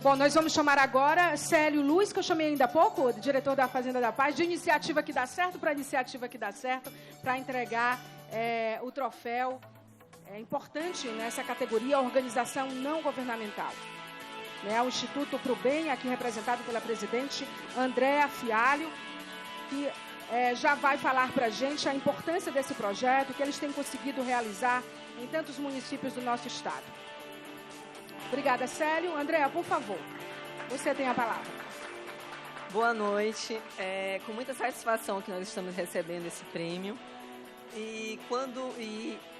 S1: Bom, nós vamos chamar agora Célio Luz, que eu chamei ainda há pouco, diretor da Fazenda da Paz, de iniciativa que dá certo para iniciativa que dá certo, para entregar o troféu. É importante nessa categoria a organização não governamental. O Instituto ProBem, aqui representado pela presidente Andréa Fialho, que já vai falar para a gente a importância desse projeto que eles têm conseguido realizar em tantos municípios do nosso estado. Obrigada, Célio. Andréa, por favor, você tem a palavra.
S2: Boa noite. É com muita satisfação que nós estamos recebendo esse prêmio. E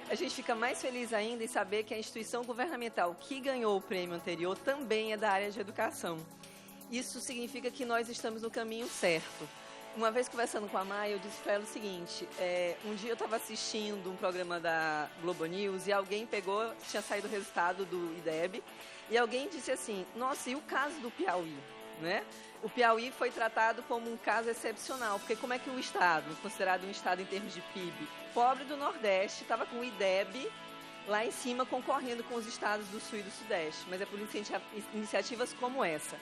S2: a gente fica mais feliz ainda em saber que a instituição governamental que ganhou o prêmio anterior também é da área de educação. Isso significa que nós estamos no caminho certo. Uma vez conversando com a Maia, eu disse para ela o seguinte, um dia eu estava assistindo um programa da Globo News e alguém tinha saído o resultado do IDEB, e alguém disse assim, nossa, e o caso do Piauí, né? O Piauí foi tratado como um caso excepcional, porque como é que o estado, considerado um estado em termos de PIB, pobre do Nordeste, estava com o IDEB lá em cima concorrendo com os estados do Sul e do Sudeste, mas é por iniciativas como essa.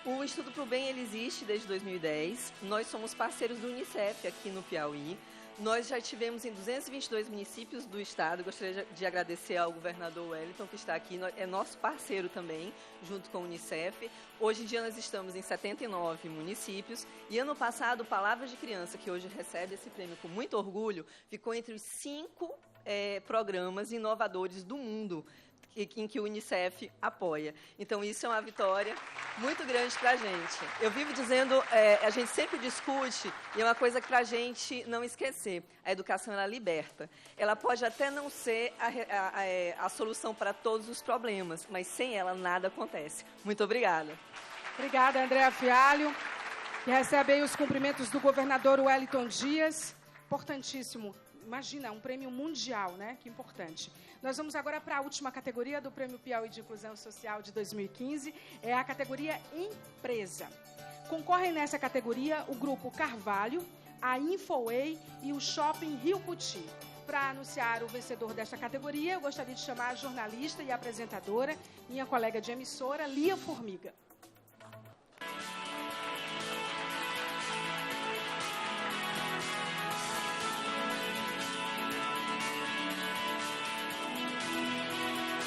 S2: O Instituto Pro Bem ele existe desde 2010, nós somos parceiros do Unicef aqui no Piauí, nós já estivemos em 222 municípios do estado, gostaria de agradecer ao governador Wellington que está aqui, é nosso parceiro também, junto com o Unicef. Hoje em dia nós estamos em 79 municípios e ano passado Palavras de Criança, que hoje recebe esse prêmio com muito orgulho, ficou entre os 5 programas inovadores do mundo em que o Unicef apoia. Então, isso é uma vitória muito grande para a gente. Eu vivo dizendo, a gente sempre discute, e é uma coisa que para a gente não esquecer, a educação, ela liberta. Ela pode até não ser a solução para todos os problemas, mas sem ela nada acontece. Muito obrigada.
S1: Obrigada, Andréa Fialho, que recebe aí os cumprimentos do governador Wellington Dias. Importantíssimo. Imagina, um prêmio mundial, né? Que importante. Nós vamos agora para a última categoria do Prêmio Piauí de Inclusão Social de 2015, é a categoria Empresa. Concorrem nessa categoria o Grupo Carvalho, a Infoway e o Shopping Rio Puti. Para anunciar o vencedor desta categoria, eu gostaria de chamar a jornalista e apresentadora, minha colega de emissora, Lia Formiga.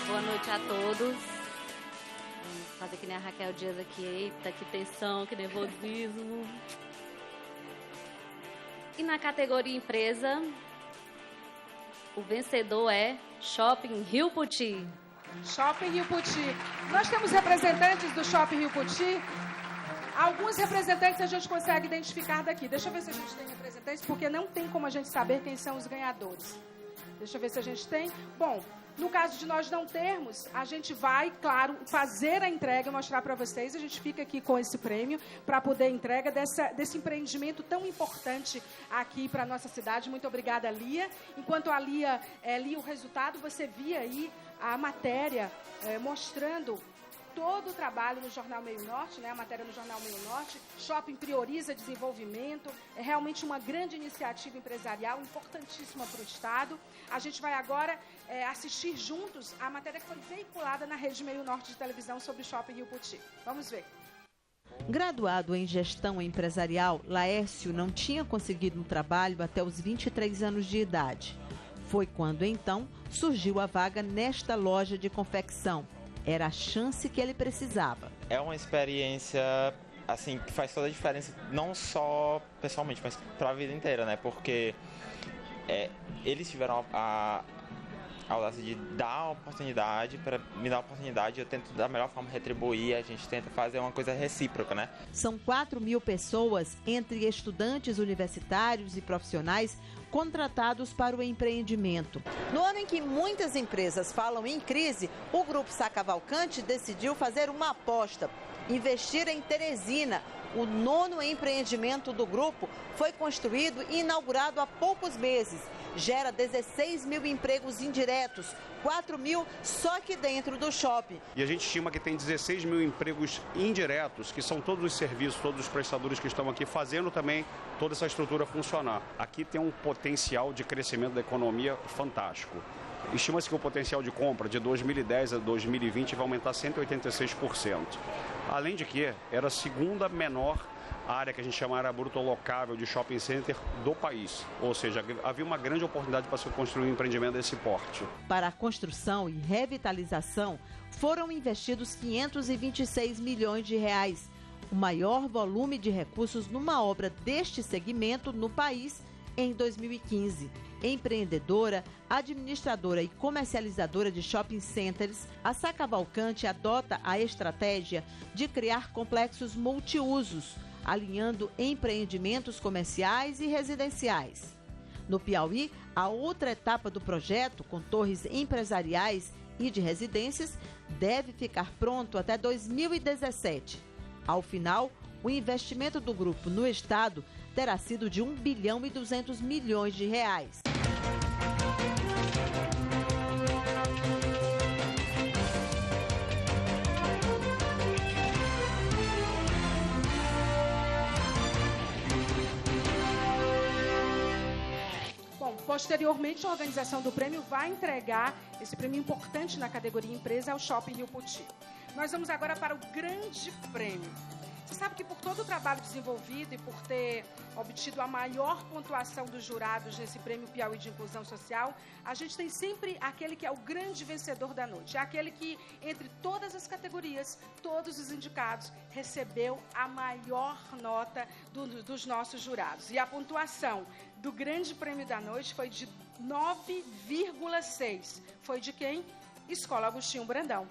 S5: Boa noite a todos. Vamos fazer que nem a Raquel Dias aqui. Eita, que tensão, que nervosismo. E na categoria Empresa, o vencedor é Shopping Rio Puti.
S1: Shopping Rio Puti. Nós temos representantes do Shopping Rio Puti. Alguns representantes a gente consegue identificar daqui. Deixa eu ver se a gente tem representantes, porque não tem como a gente saber quem são os ganhadores. Deixa eu ver se a gente tem. Bom, no caso de nós não termos, a gente vai, claro, fazer a entrega e mostrar para vocês. A gente fica aqui com esse prêmio para poder entrega desse empreendimento tão importante aqui para a nossa cidade. Muito obrigada, Lia. Enquanto a Lia lia o resultado, você via aí a matéria mostrando todo o trabalho no Jornal Meio Norte, né? A matéria no Jornal Meio Norte. Shopping prioriza desenvolvimento. É realmente uma grande iniciativa empresarial, importantíssima para o Estado. A gente vai agora assistir juntos a matéria que foi veiculada na Rede Meio Norte de televisão sobre o Shopping Rio Puti. Vamos ver.
S18: Graduado em gestão empresarial, Laércio não tinha conseguido um trabalho até os 23 anos de idade. Foi quando, então, surgiu a vaga nesta loja de confecção. Era a chance que ele precisava.
S6: É uma experiência assim que faz toda a diferença, não só pessoalmente, mas para a vida inteira, né? Porque eles tiveram a audácia de dar a oportunidade, para me dar a oportunidade, eu tento da melhor forma retribuir, a gente tenta fazer uma coisa recíproca, né?
S18: São 4.000 pessoas, entre estudantes universitários e profissionais, contratados para o empreendimento. No ano em que muitas empresas falam em crise, o Grupo Sá Cavalcante decidiu fazer uma aposta, investir em Teresina. O 9º empreendimento do grupo foi construído e inaugurado há poucos meses. Gera 16 mil empregos indiretos, 4 mil só aqui dentro do shopping.
S7: E a gente estima que tem 16 mil empregos indiretos, que são todos os serviços, todos os prestadores que estão aqui fazendo também toda essa estrutura funcionar. Aqui tem um potencial de crescimento da economia fantástico. Estima-se que o potencial de compra de 2010 a 2020 vai aumentar 186%. Além de que era a segunda menor área que a gente chama área bruto locável de shopping center do país. Ou seja, havia uma grande oportunidade para se construir um empreendimento desse porte.
S18: Para a construção e revitalização, foram investidos 526 milhões de reais. o maior volume de recursos numa obra deste segmento no país em 2015. Empreendedora, administradora e comercializadora de shopping centers, a Sá Cavalcante adota a estratégia de criar complexos multiusos, alinhando empreendimentos comerciais e residenciais. No Piauí, a outra etapa do projeto, com torres empresariais e de residências, deve ficar pronto até 2017. Ao final, o investimento do grupo no estado terá sido de 1 bilhão e 200 milhões de reais.
S1: Posteriormente, a organização do prêmio vai entregar esse prêmio importante na categoria empresa ao Shopping Rio Poti. Nós vamos agora para o grande prêmio. Você sabe que por todo o trabalho desenvolvido e por ter obtido a maior pontuação dos jurados nesse prêmio Piauí de Inclusão Social, a gente tem sempre aquele que é o grande vencedor da noite. É aquele que, entre todas as categorias, todos os indicados, recebeu a maior nota dos nossos jurados. E a pontuação do grande prêmio da noite foi de 9,6. Foi de quem? Escola Agostinho Brandão.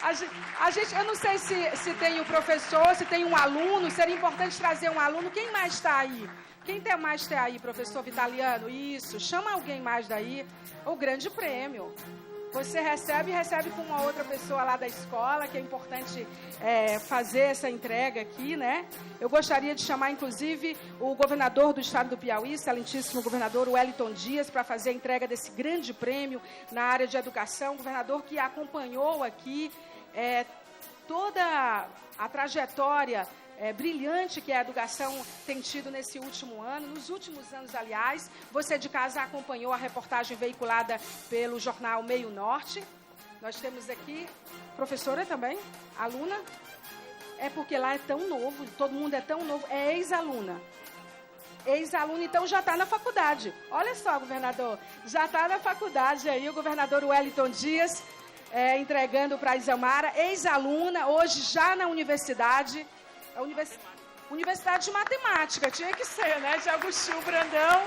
S1: Eu não sei se tem um professor, se tem um aluno, seria importante trazer um aluno. Quem mais está aí? Quem tem mais está aí, professor Vitaliano? Isso, chama alguém mais daí. O grande prêmio. Você recebe com uma outra pessoa lá da escola, que é importante fazer essa entrega aqui, né? Eu gostaria de chamar, inclusive, o governador do estado do Piauí, excelentíssimo governador Wellington Dias, para fazer a entrega desse grande prêmio na área de educação. Governador que acompanhou aqui toda a trajetória brilhante que a educação tem tido nesse último ano, nos últimos anos, aliás. Você de casa acompanhou a reportagem veiculada pelo jornal Meio Norte. Nós temos aqui professora também, aluna. É porque lá é tão novo, todo mundo é tão novo, é ex-aluna. Ex-aluna, então já está na faculdade. Olha só, governador, já está na faculdade aí, o governador Wellington Dias entregando para a Isamara, ex-aluna, hoje já na universidade. A Universidade de Matemática, tinha que ser, né? De Agostinho Brandão,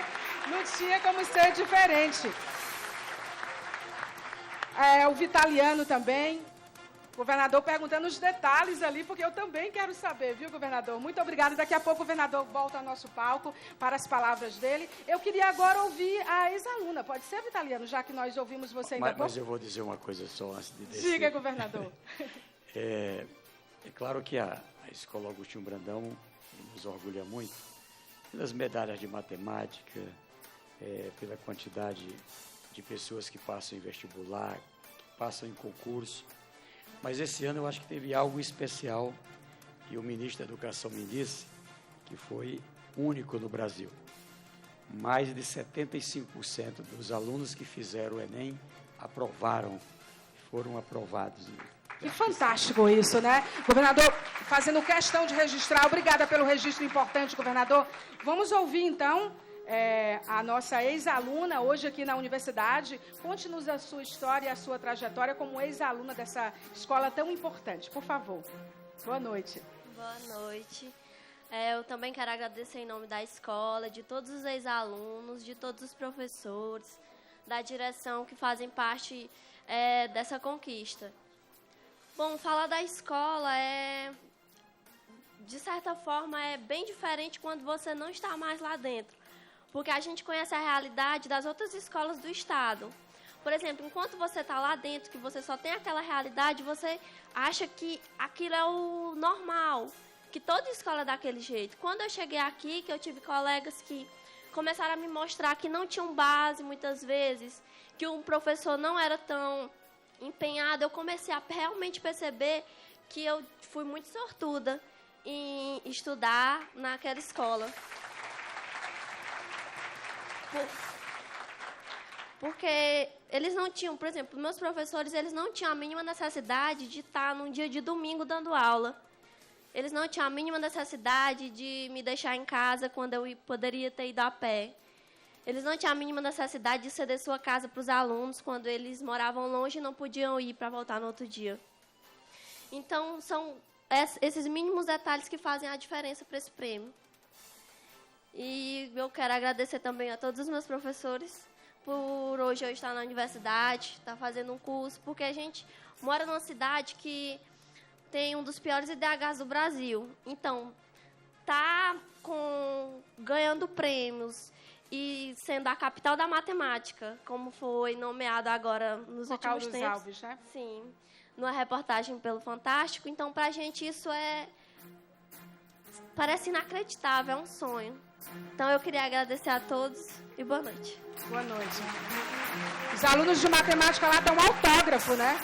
S1: não tinha como ser diferente. O Vitaliano também. Governador perguntando os detalhes ali, porque eu também quero saber, viu, governador? Muito obrigada. Daqui a pouco o governador volta ao nosso palco para as palavras dele. Eu queria agora ouvir a ex-aluna. Pode ser, Vitaliano, já que nós ouvimos você ainda
S8: Mas eu vou dizer uma coisa só antes de descer.
S1: Diga, governador.
S8: É claro que a Escola Agostinho Brandão nos orgulha muito pelas medalhas de matemática, pela quantidade de pessoas que passam em vestibular, que passam em concurso. Mas esse ano eu acho que teve algo especial, e o ministro da Educação me disse que foi único no Brasil. Mais de 75% dos alunos que fizeram o Enem foram aprovados.
S1: Que fantástico isso, né? Governador, fazendo questão de registrar, obrigada pelo registro importante, governador. Vamos ouvir, então, a nossa ex-aluna hoje aqui na universidade. Conte-nos a sua história e a sua trajetória como ex-aluna dessa escola tão importante. Por favor. Boa noite.
S9: Boa noite. Eu também quero agradecer em nome da escola, de todos os ex-alunos, de todos os professores, da direção que fazem parte dessa conquista. Bom, falar da escola de certa forma, é bem diferente quando você não está mais lá dentro, porque a gente conhece a realidade das outras escolas do estado. Por exemplo, enquanto você está lá dentro, que você só tem aquela realidade, você acha que aquilo é o normal, que toda escola é daquele jeito. Quando eu cheguei aqui, que eu tive colegas que começaram a me mostrar que não tinham base, muitas vezes, que um professor não era tão empenhado, eu comecei a realmente perceber que eu fui muito sortuda em estudar naquela escola. Porque eles não tinham, por exemplo, meus professores, eles não tinham a mínima necessidade de estar num dia de domingo dando aula. Eles não tinham a mínima necessidade de me deixar em casa quando eu poderia ter ido a pé. Eles não tinham a mínima necessidade de ceder sua casa para os alunos quando eles moravam longe e não podiam ir para voltar no outro dia. Então, são esses mínimos detalhes que fazem a diferença para esse prêmio. E eu quero agradecer também a todos os meus professores por hoje eu estar na universidade, estar fazendo um curso, porque a gente mora numa cidade que tem um dos piores IDHs do Brasil. Então, ganhando prêmios e sendo a capital da matemática, como foi nomeado agora nos últimos tempos.
S1: Cocal dos Alves, né?
S9: Sim, numa reportagem pelo Fantástico. Então, pra gente isso parece inacreditável, é um sonho. Então, eu queria agradecer a todos e boa noite.
S1: Boa noite. Os alunos de matemática lá dão autógrafo, né?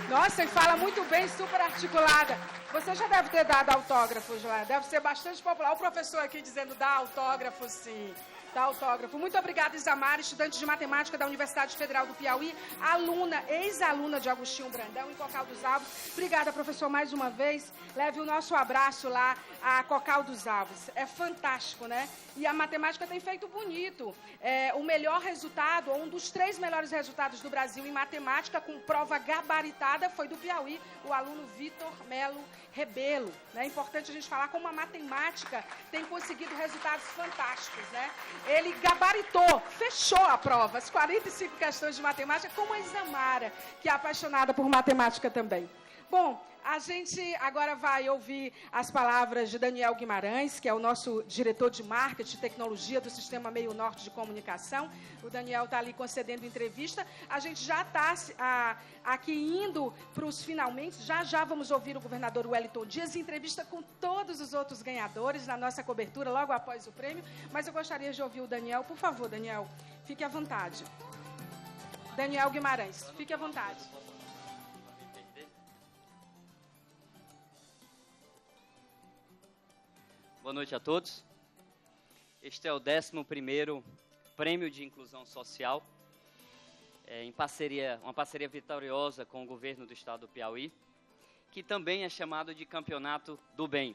S1: Nossa, e fala muito bem, super articulada. Você já deve ter dado autógrafos lá, deve ser bastante popular. O professor aqui dizendo dá autógrafo, sim. Dá autógrafo. Muito obrigada, Isamara, estudante de matemática da Universidade Federal do Piauí, ex-aluna de Agostinho Brandão, em Cocal dos Alves. Obrigada, professor, mais uma vez. Leve o nosso abraço lá a Cocal dos Alves. É fantástico, né? E a matemática tem feito bonito. O melhor resultado, ou um dos 3 melhores resultados do Brasil em matemática, com prova gabaritada, foi do Piauí, o aluno Vitor Melo Rebelo. É importante a gente falar como a matemática tem conseguido resultados fantásticos, né? Ele gabaritou, fechou a prova, as 45 questões de matemática, como a Isamara, que é apaixonada por matemática também. Bom, a gente agora vai ouvir as palavras de Daniel Guimarães, que é o nosso diretor de marketing e tecnologia do Sistema Meio Norte de Comunicação. O Daniel está ali concedendo entrevista. A gente já está aqui indo para os finalmente. Já vamos ouvir o governador Wellington Dias em entrevista com todos os outros ganhadores na nossa cobertura, logo após o prêmio. Mas eu gostaria de ouvir o Daniel. Por favor, Daniel, fique à vontade. Daniel Guimarães, fique à vontade.
S10: Boa noite a todos. Este é o 11º Prêmio de Inclusão Social, uma parceria vitoriosa com o governo do estado do Piauí, que também é chamado de Campeonato do Bem.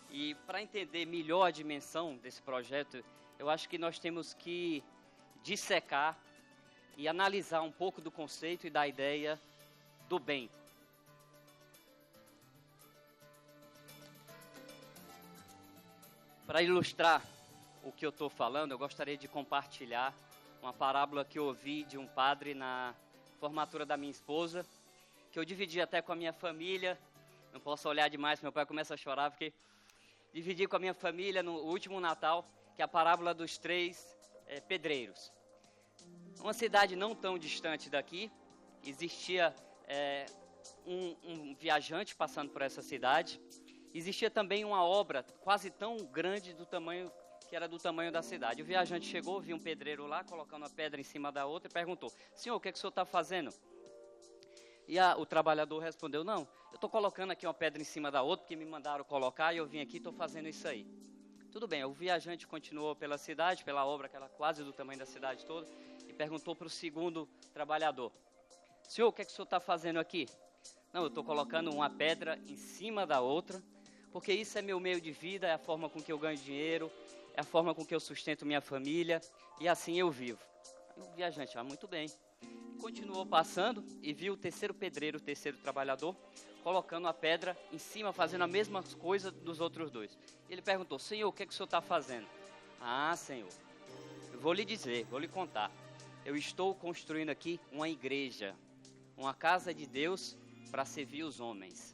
S10: E para entender melhor a dimensão desse projeto, eu acho que nós temos que dissecar e analisar um pouco do conceito e da ideia do bem. Para ilustrar o que eu estou falando, eu gostaria de compartilhar uma parábola que eu ouvi de um padre na formatura da minha esposa, que eu dividi até com a minha família. Não posso olhar demais, meu pai começa a chorar, porque dividi com a minha família no último Natal, que é a parábola dos 3 pedreiros. Uma cidade não tão distante daqui, existia um viajante passando por essa cidade. Existia também uma obra quase tão grande que era do tamanho da cidade. O viajante chegou, viu um pedreiro lá, colocando uma pedra em cima da outra e perguntou: senhor, o que é que o senhor está fazendo? E o trabalhador respondeu: não, eu estou colocando aqui uma pedra em cima da outra, porque me mandaram colocar e eu vim aqui e estou fazendo isso aí. Tudo bem, o viajante continuou pela cidade, pela obra que era quase do tamanho da cidade toda, e perguntou para o segundo trabalhador: senhor, o que é que o senhor está fazendo aqui? Não, eu estou colocando uma pedra em cima da outra, porque isso é meu meio de vida, é a forma com que eu ganho dinheiro, é a forma com que eu sustento minha família, e assim eu vivo. Aí o viajante, muito bem. Continuou passando e viu o terceiro pedreiro, o terceiro trabalhador, colocando a pedra em cima, fazendo a mesma coisa dos outros 2. Ele perguntou: senhor, o que é que o senhor está fazendo? Ah, senhor, eu vou lhe dizer, vou lhe contar. Eu estou construindo aqui uma igreja, uma casa de Deus para servir os homens.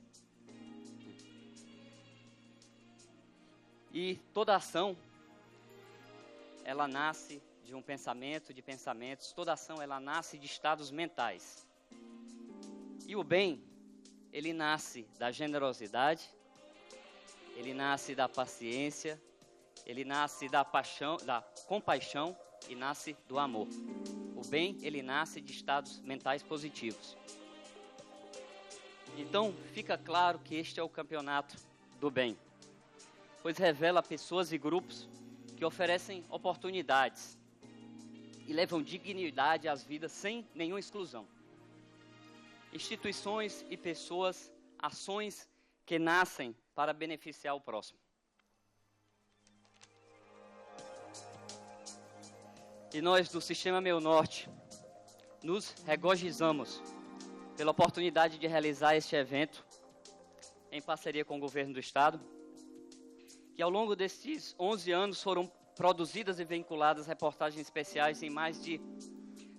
S10: E toda ação, ela nasce de um pensamento, de pensamentos. Toda ação, ela nasce de estados mentais. E o bem, ele nasce da generosidade, ele nasce da paciência, ele nasce da paixão, da compaixão e nasce do amor. O bem, ele nasce de estados mentais positivos. Então, fica claro que este é o campeonato do bem, pois revela pessoas e grupos que oferecem oportunidades e levam dignidade às vidas sem nenhuma exclusão. Instituições e pessoas, ações que nascem para beneficiar o próximo. E nós do Sistema Meio Norte nos regozijamos pela oportunidade de realizar este evento em parceria com o governo do estado, que ao longo desses 11 anos foram produzidas e vinculadas reportagens especiais em mais de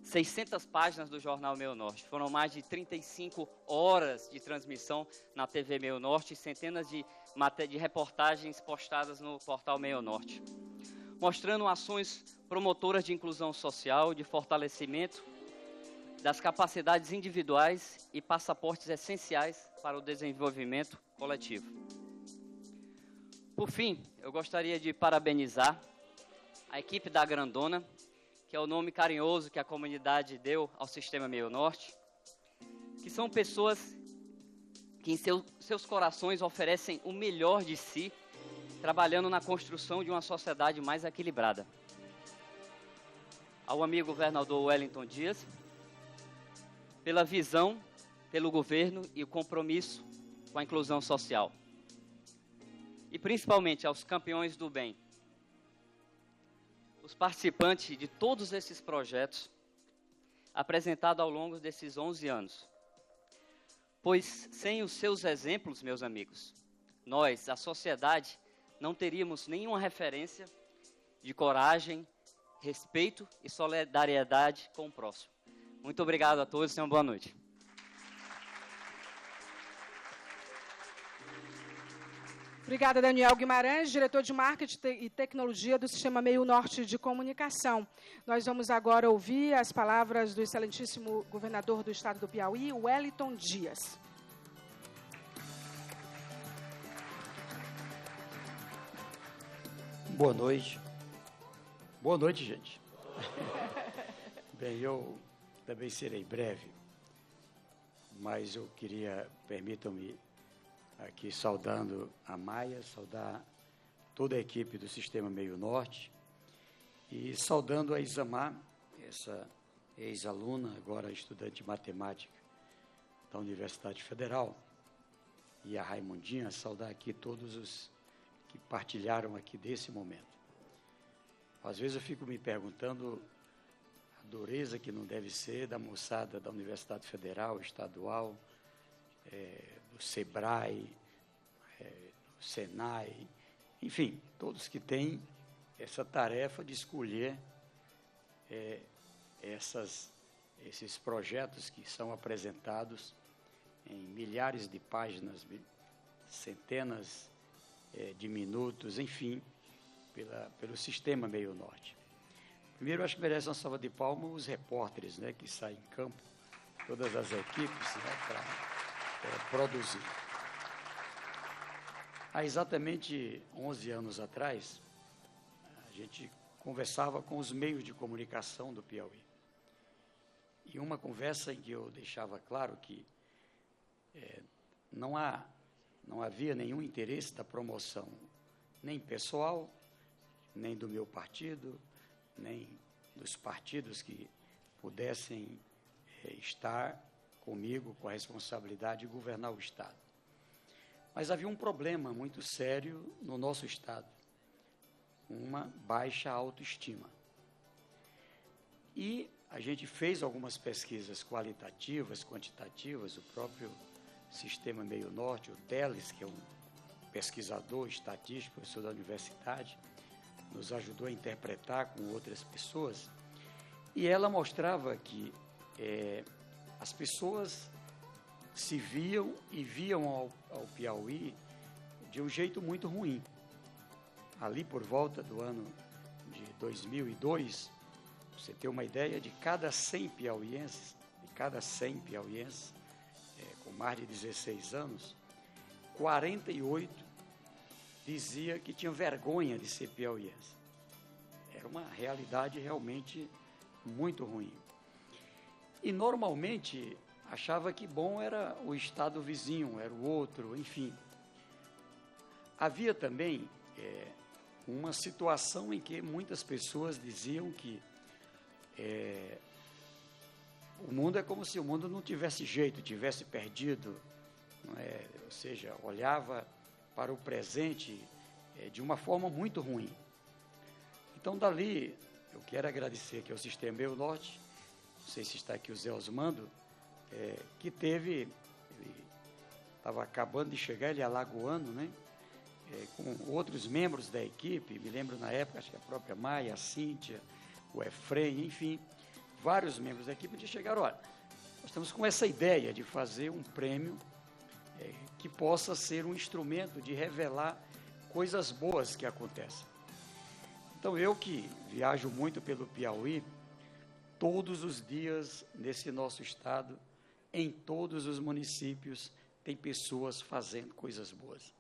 S10: 600 páginas do Jornal Meio Norte. Foram mais de 35 horas de transmissão na TV Meio Norte e centenas de reportagens postadas no portal Meio Norte, mostrando ações promotoras de inclusão social, de fortalecimento das capacidades individuais e passaportes essenciais para o desenvolvimento coletivo. Por fim, eu gostaria de parabenizar a equipe da Grandona, que é o nome carinhoso que a comunidade deu ao Sistema Meio Norte, que são pessoas que em seus corações oferecem o melhor de si, trabalhando na construção de uma sociedade mais equilibrada. Ao amigo governador Wellington Dias, pela visão, pelo governo e o compromisso com a inclusão social. E principalmente aos campeões do bem, os participantes de todos esses projetos apresentados ao longo desses 11 anos. Pois sem os seus exemplos, meus amigos, nós, a sociedade, não teríamos nenhuma referência de coragem, respeito e solidariedade com o próximo. Muito obrigado a todos e uma boa noite.
S1: Obrigada, Daniel Guimarães, diretor de Marketing e Tecnologia do Sistema Meio Norte de Comunicação. Nós vamos agora ouvir as palavras do excelentíssimo governador do estado do Piauí, Wellington Dias.
S8: Boa noite. Boa noite, gente. Bem, eu também serei breve, mas eu queria, permitam-me, aqui saudando a Maia, saudar toda a equipe do Sistema Meio Norte e saudando a Isamar, essa ex-aluna, agora estudante de matemática da Universidade Federal, e a Raimundinha, saudar aqui todos os que partilharam aqui desse momento. Às vezes eu fico me perguntando a dureza que não deve ser da moçada da Universidade Federal, estadual, do SEBRAE, do SENAI, enfim, todos que têm essa tarefa de escolher esses projetos que são apresentados em milhares de páginas, centenas de minutos, enfim, pelo Sistema Meio Norte. Primeiro, acho que merece uma salva de palmas os repórteres, né, que saem em campo, todas as equipes, né, para produzir. Há exatamente 11 anos atrás, a gente conversava com os meios de comunicação do Piauí. E uma conversa em que eu deixava claro que não havia nenhum interesse da promoção, nem pessoal, nem do meu partido, nem dos partidos que pudessem estar comigo com a responsabilidade de governar o Estado. Mas havia um problema muito sério no nosso Estado, uma baixa autoestima. E a gente fez algumas pesquisas qualitativas, quantitativas, o próprio Sistema Meio Norte, o Teles, que é um pesquisador estatístico, professor da universidade, nos ajudou a interpretar com outras pessoas, e ela mostrava que as pessoas se viam e viam ao Piauí de um jeito muito ruim. Ali por volta do ano de 2002, você ter uma ideia, de cada 100 piauienses, com mais de 16 anos, 48 dizia que tinham vergonha de ser piauiense. Era uma realidade realmente muito ruim. E normalmente achava que bom era o estado vizinho, era o outro, enfim. Havia também uma situação em que muitas pessoas diziam que o mundo é como se o mundo não tivesse jeito, tivesse perdido, não é? Ou seja, olhava para o presente de uma forma muito ruim. Então, dali, eu quero agradecer aqui ao Sistema Meio Norte, não sei se está aqui o Zé Osmando, que teve, ele estava acabando de chegar, ele é alagoano, né? Com outros membros da equipe, me lembro na época, acho que a própria Maia, a Cíntia, o Efrem, enfim, vários membros da equipe, chegaram, olha, nós estamos com essa ideia de fazer um prêmio que possa ser um instrumento de revelar coisas boas que acontecem. Então, eu que viajo muito pelo Piauí, todos os dias nesse nosso estado, em todos os municípios, tem pessoas fazendo coisas boas.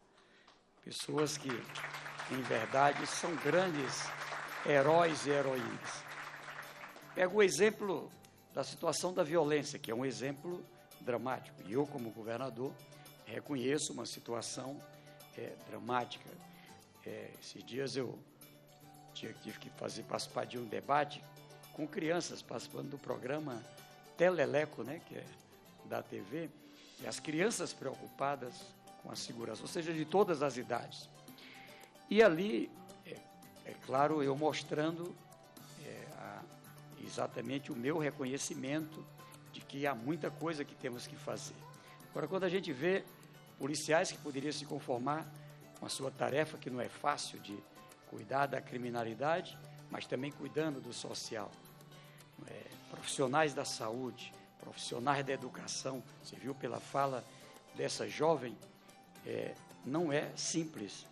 S8: Pessoas que, em verdade, são grandes heróis e heroínas. Pego o exemplo da situação da violência, que é um exemplo dramático. E eu, como governador, reconheço uma situação dramática. Esses dias eu tive que participar de um debate com crianças, participando do programa Teleleco, né, que é da TV, e as crianças preocupadas com a segurança, ou seja, de todas as idades. E ali, claro, eu mostrando exatamente o meu reconhecimento de que há muita coisa que temos que fazer. Agora, quando a gente vê policiais que poderiam se conformar com a sua tarefa, que não é fácil, de cuidar da criminalidade, mas também cuidando do social, profissionais da saúde, profissionais da educação, você viu pela fala dessa jovem, não é simples,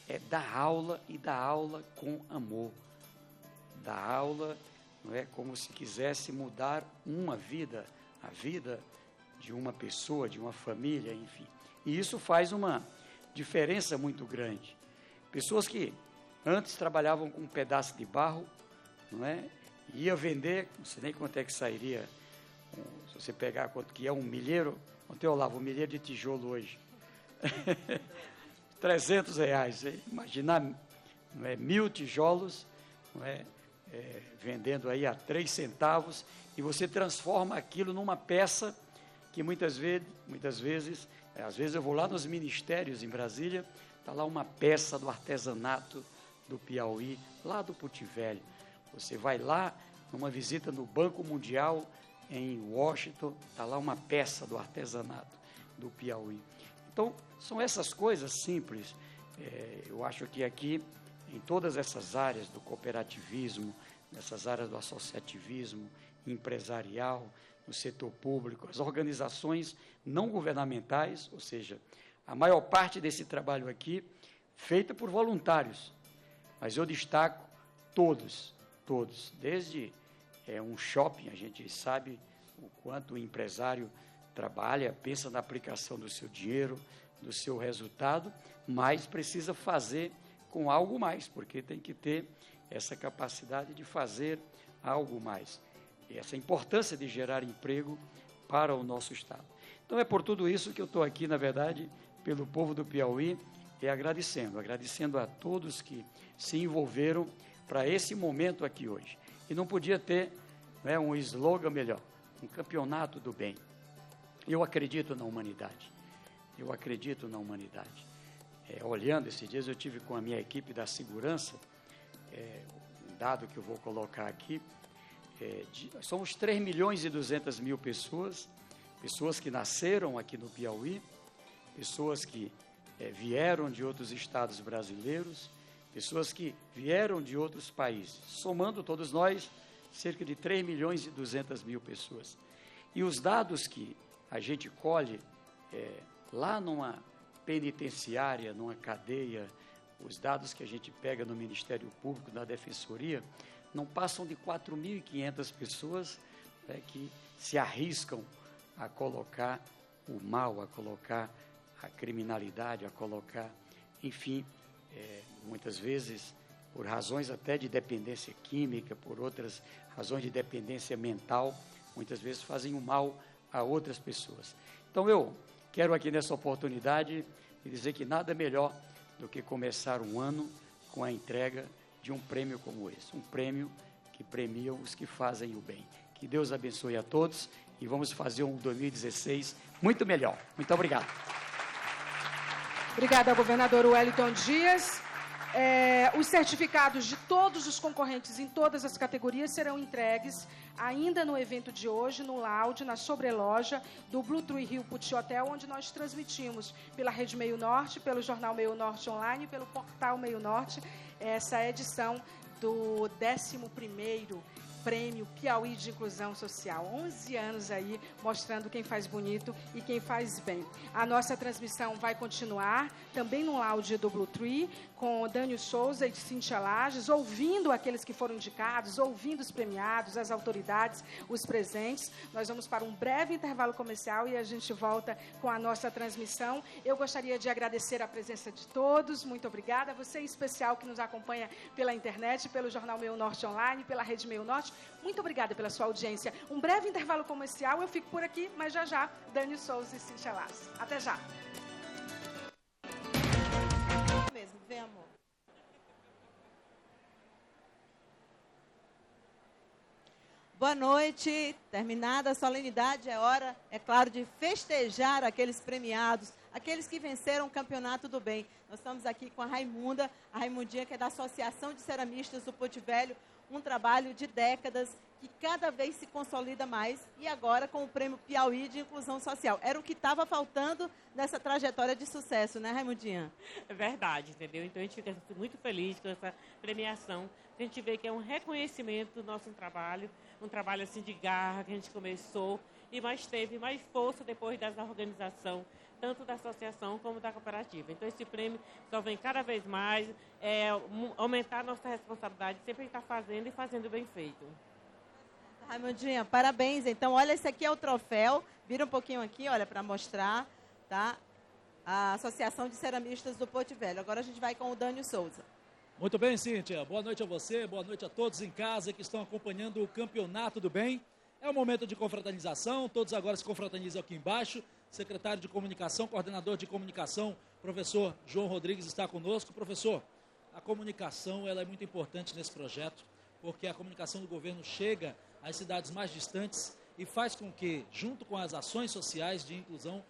S8: é dar aula e dar aula com amor, dar aula, não é como se quisesse mudar uma vida, a vida de uma pessoa, de uma família, enfim. E isso faz uma diferença muito grande. Pessoas que antes trabalhavam com um pedaço de barro, não é? Ia vender, não sei nem quanto é que sairia, se você pegar quanto que é um milheiro, ontem eu lavo um milheiro de tijolo hoje, R$300, imaginar, não é, 1.000 tijolos, não é, vendendo aí a 3 centavos, e você transforma aquilo numa peça que muitas vezes, às vezes eu vou lá nos ministérios em Brasília, está lá uma peça do artesanato do Piauí, lá do Puti Velho. Você vai lá, numa visita no Banco Mundial, em Washington, está lá uma peça do artesanato do Piauí. Então, são essas coisas simples. Eu acho que aqui, em todas essas áreas do cooperativismo, nessas áreas do associativismo, empresarial, no setor público, as organizações não governamentais, ou seja, a maior parte desse trabalho aqui, feita por voluntários, mas eu destaco todos, desde um shopping, a gente sabe o quanto o empresário trabalha, pensa na aplicação do seu dinheiro, do seu resultado, mas precisa fazer com algo mais, porque tem que ter essa capacidade de fazer algo mais. E essa importância de gerar emprego para o nosso Estado. Então, é por tudo isso que eu estou aqui, na verdade, pelo povo do Piauí, e agradecendo a todos que se envolveram para esse momento aqui hoje. E não podia ter um slogan melhor, um campeonato do bem. Eu acredito na humanidade. Olhando esses dias, eu tive com a minha equipe da segurança, um dado que eu vou colocar aqui, somos 3.200.000 pessoas que nasceram aqui no Piauí, pessoas que vieram de outros estados brasileiros, pessoas que vieram de outros países, somando todos nós, cerca de 3.200.000 pessoas. E os dados que a gente colhe lá numa penitenciária, numa cadeia, os dados que a gente pega no Ministério Público, na Defensoria, não passam de 4.500 pessoas que se arriscam a colocar o mal, a colocar a criminalidade, a colocar, enfim, muitas vezes por razões até de dependência química, por outras razões de dependência mental, muitas vezes fazem o mal a outras pessoas. Então eu quero aqui nessa oportunidade dizer que nada melhor do que começar um ano com a entrega de um prêmio como esse, um prêmio que premia os que fazem o bem. Que Deus abençoe a todos e vamos fazer um 2016 muito melhor. Muito obrigado.
S1: Obrigada, governador Wellington Dias. Os certificados de todos os concorrentes em todas as categorias serão entregues ainda no evento de hoje, no lounge, na sobreloja do Blue Tree Rio Putti Hotel, onde nós transmitimos pela Rede Meio Norte, pelo Jornal Meio Norte Online, pelo portal Meio Norte, essa edição do 11º Prêmio Piauí de Inclusão Social. 11 anos aí, mostrando quem faz bonito e quem faz bem. A nossa transmissão vai continuar, também no lounge do Blue Tree, com Dânio Souza e Cíntia Lages, ouvindo aqueles que foram indicados, ouvindo os premiados, as autoridades, os presentes. Nós vamos para um breve intervalo comercial e a gente volta com a nossa transmissão. Eu gostaria de agradecer a presença de todos, muito obrigada. Você em especial que nos acompanha pela internet, pelo Jornal Meio Norte Online, pela Rede Meio Norte, muito obrigada pela sua audiência. Um breve intervalo comercial, eu fico por aqui, mas já, Dânio Souza e Cíntia Lages. Até já.
S18: Mesmo, vem, amor. Boa noite. Terminada a solenidade, é hora, é claro, de festejar aqueles premiados, aqueles que venceram o Campeonato do Bem. Nós estamos aqui com a Raimunda, a Raimundinha, que é da Associação de Ceramistas do Porto Velho, um trabalho de décadas que cada vez se consolida mais, e agora com o Prêmio Piauí de Inclusão Social. Era o que estava faltando nessa trajetória de sucesso, né, Raimundinha?
S16: É verdade, entendeu? Então a gente fica muito feliz com essa premiação. A gente vê que é um reconhecimento do nosso trabalho, um trabalho assim de garra que a gente começou, e mais teve mais força depois da organização, tanto da associação como da cooperativa. Então esse prêmio só vem cada vez mais aumentar a nossa responsabilidade, sempre estar fazendo e fazendo bem feito.
S18: Raimundinha, parabéns. Então, olha, esse aqui é o troféu. Vira um pouquinho aqui, olha, para mostrar, tá? A Associação de Ceramistas do Porto Velho. Agora a gente vai com o Dânio Souza.
S11: Muito bem, Cíntia. Boa noite a você, boa noite a todos em casa que estão acompanhando o Campeonato do Bem. É um momento de confraternização, todos agora se confraternizam aqui embaixo. Secretário de Comunicação, coordenador de comunicação, professor João Rodrigues está conosco. Professor, a comunicação ela é muito importante nesse projeto, porque a comunicação do governo chega às cidades mais distantes e faz com que, junto com as ações sociais de inclusão,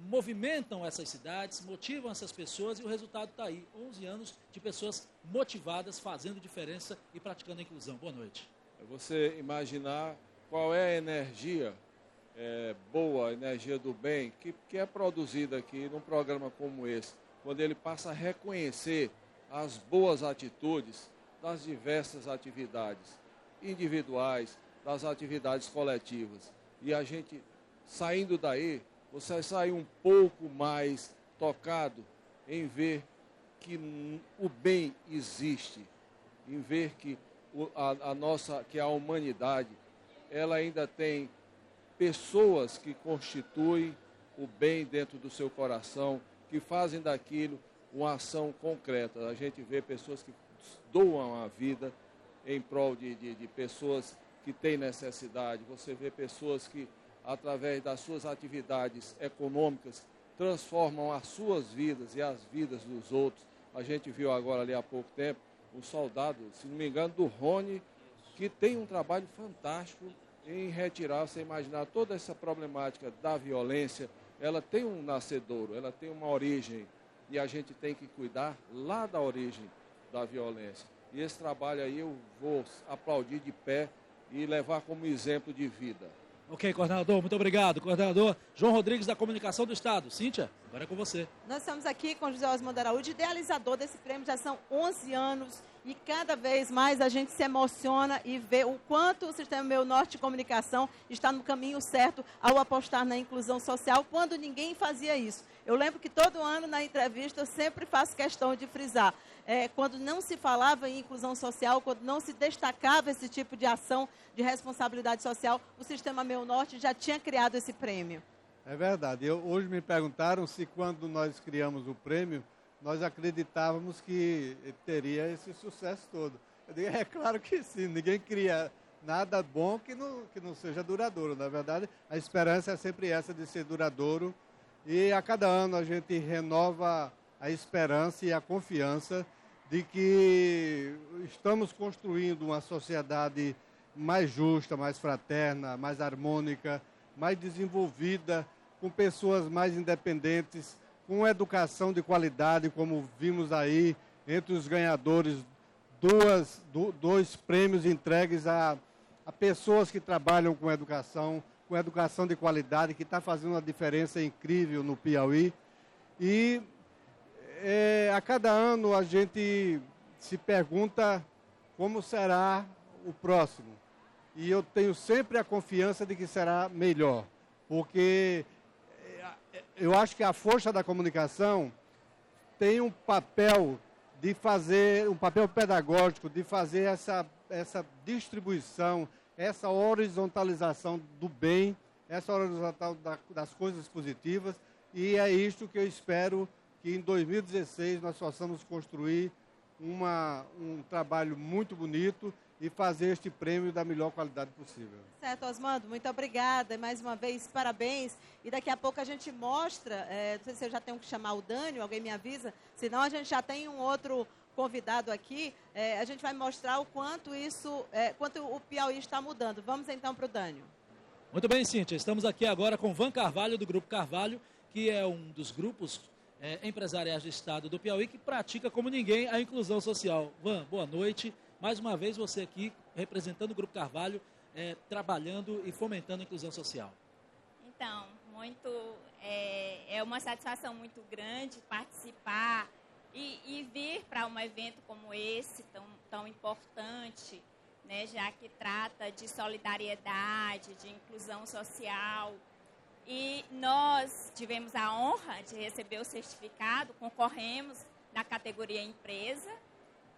S11: movimentam essas cidades, motivam essas pessoas, e o resultado está aí. 11 anos de pessoas motivadas, fazendo diferença e praticando a inclusão. Boa noite.
S12: É você imaginar qual é a energia boa, a energia do bem, que é produzida aqui num programa como esse, quando ele passa a reconhecer as boas atitudes das diversas atividades individuais, das atividades coletivas. E a gente, saindo daí, você sai um pouco mais tocado em ver que o bem existe, em ver que a humanidade, ela ainda tem pessoas que constituem o bem dentro do seu coração, que fazem daquilo uma ação concreta. A gente vê pessoas que doam a vida em prol de pessoas que têm necessidade. Você vê pessoas que, através das suas atividades econômicas, transformam as suas vidas e as vidas dos outros. A gente viu agora ali há pouco tempo um soldado, se não me engano, do Rony, que tem um trabalho fantástico em retirar, você imaginar toda essa problemática da violência. Ela tem um nascedouro, ela tem uma origem, e a gente tem que cuidar lá da origem da violência. E esse trabalho aí eu vou aplaudir de pé e levar como exemplo de vida.
S11: Ok, coordenador, muito obrigado. Coordenador João Rodrigues, da Comunicação do Estado. Cíntia, agora é com você.
S18: Nós estamos aqui com José Osmando Araújo, idealizador desse prêmio. Já são 11 anos e cada vez mais a gente se emociona e vê o quanto o Sistema Meio Norte de Comunicação está no caminho certo ao apostar na inclusão social, quando ninguém fazia isso. Eu lembro que todo ano na entrevista eu sempre faço questão de frisar. Quando não se falava em inclusão social, quando não se destacava esse tipo de ação de responsabilidade social, o Sistema Meio Norte já tinha criado esse prêmio.
S13: É verdade. Hoje me perguntaram se quando nós criamos o prêmio, nós acreditávamos que teria esse sucesso todo. Eu digo, é claro que sim, ninguém cria nada bom que não seja duradouro. Na verdade, a esperança é sempre essa de ser duradouro, e a cada ano a gente renova a esperança e a confiança de que estamos construindo uma sociedade mais justa, mais fraterna, mais harmônica, mais desenvolvida, com pessoas mais independentes, com educação de qualidade, como vimos aí, entre os ganhadores, dois prêmios entregues a pessoas que trabalham com educação de qualidade, que está fazendo uma diferença incrível no Piauí. E a cada ano a gente se pergunta como será o próximo. E eu tenho sempre a confiança de que será melhor, porque eu acho que a força da comunicação tem um papel de fazer, um papel pedagógico, de fazer essa distribuição, essa horizontalização do bem, essa horizontal das coisas positivas, e é isto que eu espero que em 2016 nós possamos construir um trabalho muito bonito e fazer este prêmio da melhor qualidade possível.
S14: Certo, Osmando, muito obrigada. E mais uma vez, parabéns. E daqui a pouco a gente mostra, não sei se eu já tenho que chamar o Dânio, alguém me avisa, senão a gente já tem um outro convidado aqui, a gente vai mostrar o quanto quanto o Piauí está mudando. Vamos então para o Dânio.
S11: Muito bem, Cíntia, estamos aqui agora com Van Carvalho, do Grupo Carvalho, que é um dos grupos empresariais do estado do Piauí, que pratica como ninguém a inclusão social. Van, boa noite. Mais uma vez você aqui, representando o Grupo Carvalho, trabalhando e fomentando a inclusão social.
S15: Então, é uma satisfação muito grande participar e vir para um evento como esse, tão importante, né, já que trata de solidariedade, de inclusão social. E nós tivemos a honra de receber o certificado, concorremos na categoria empresa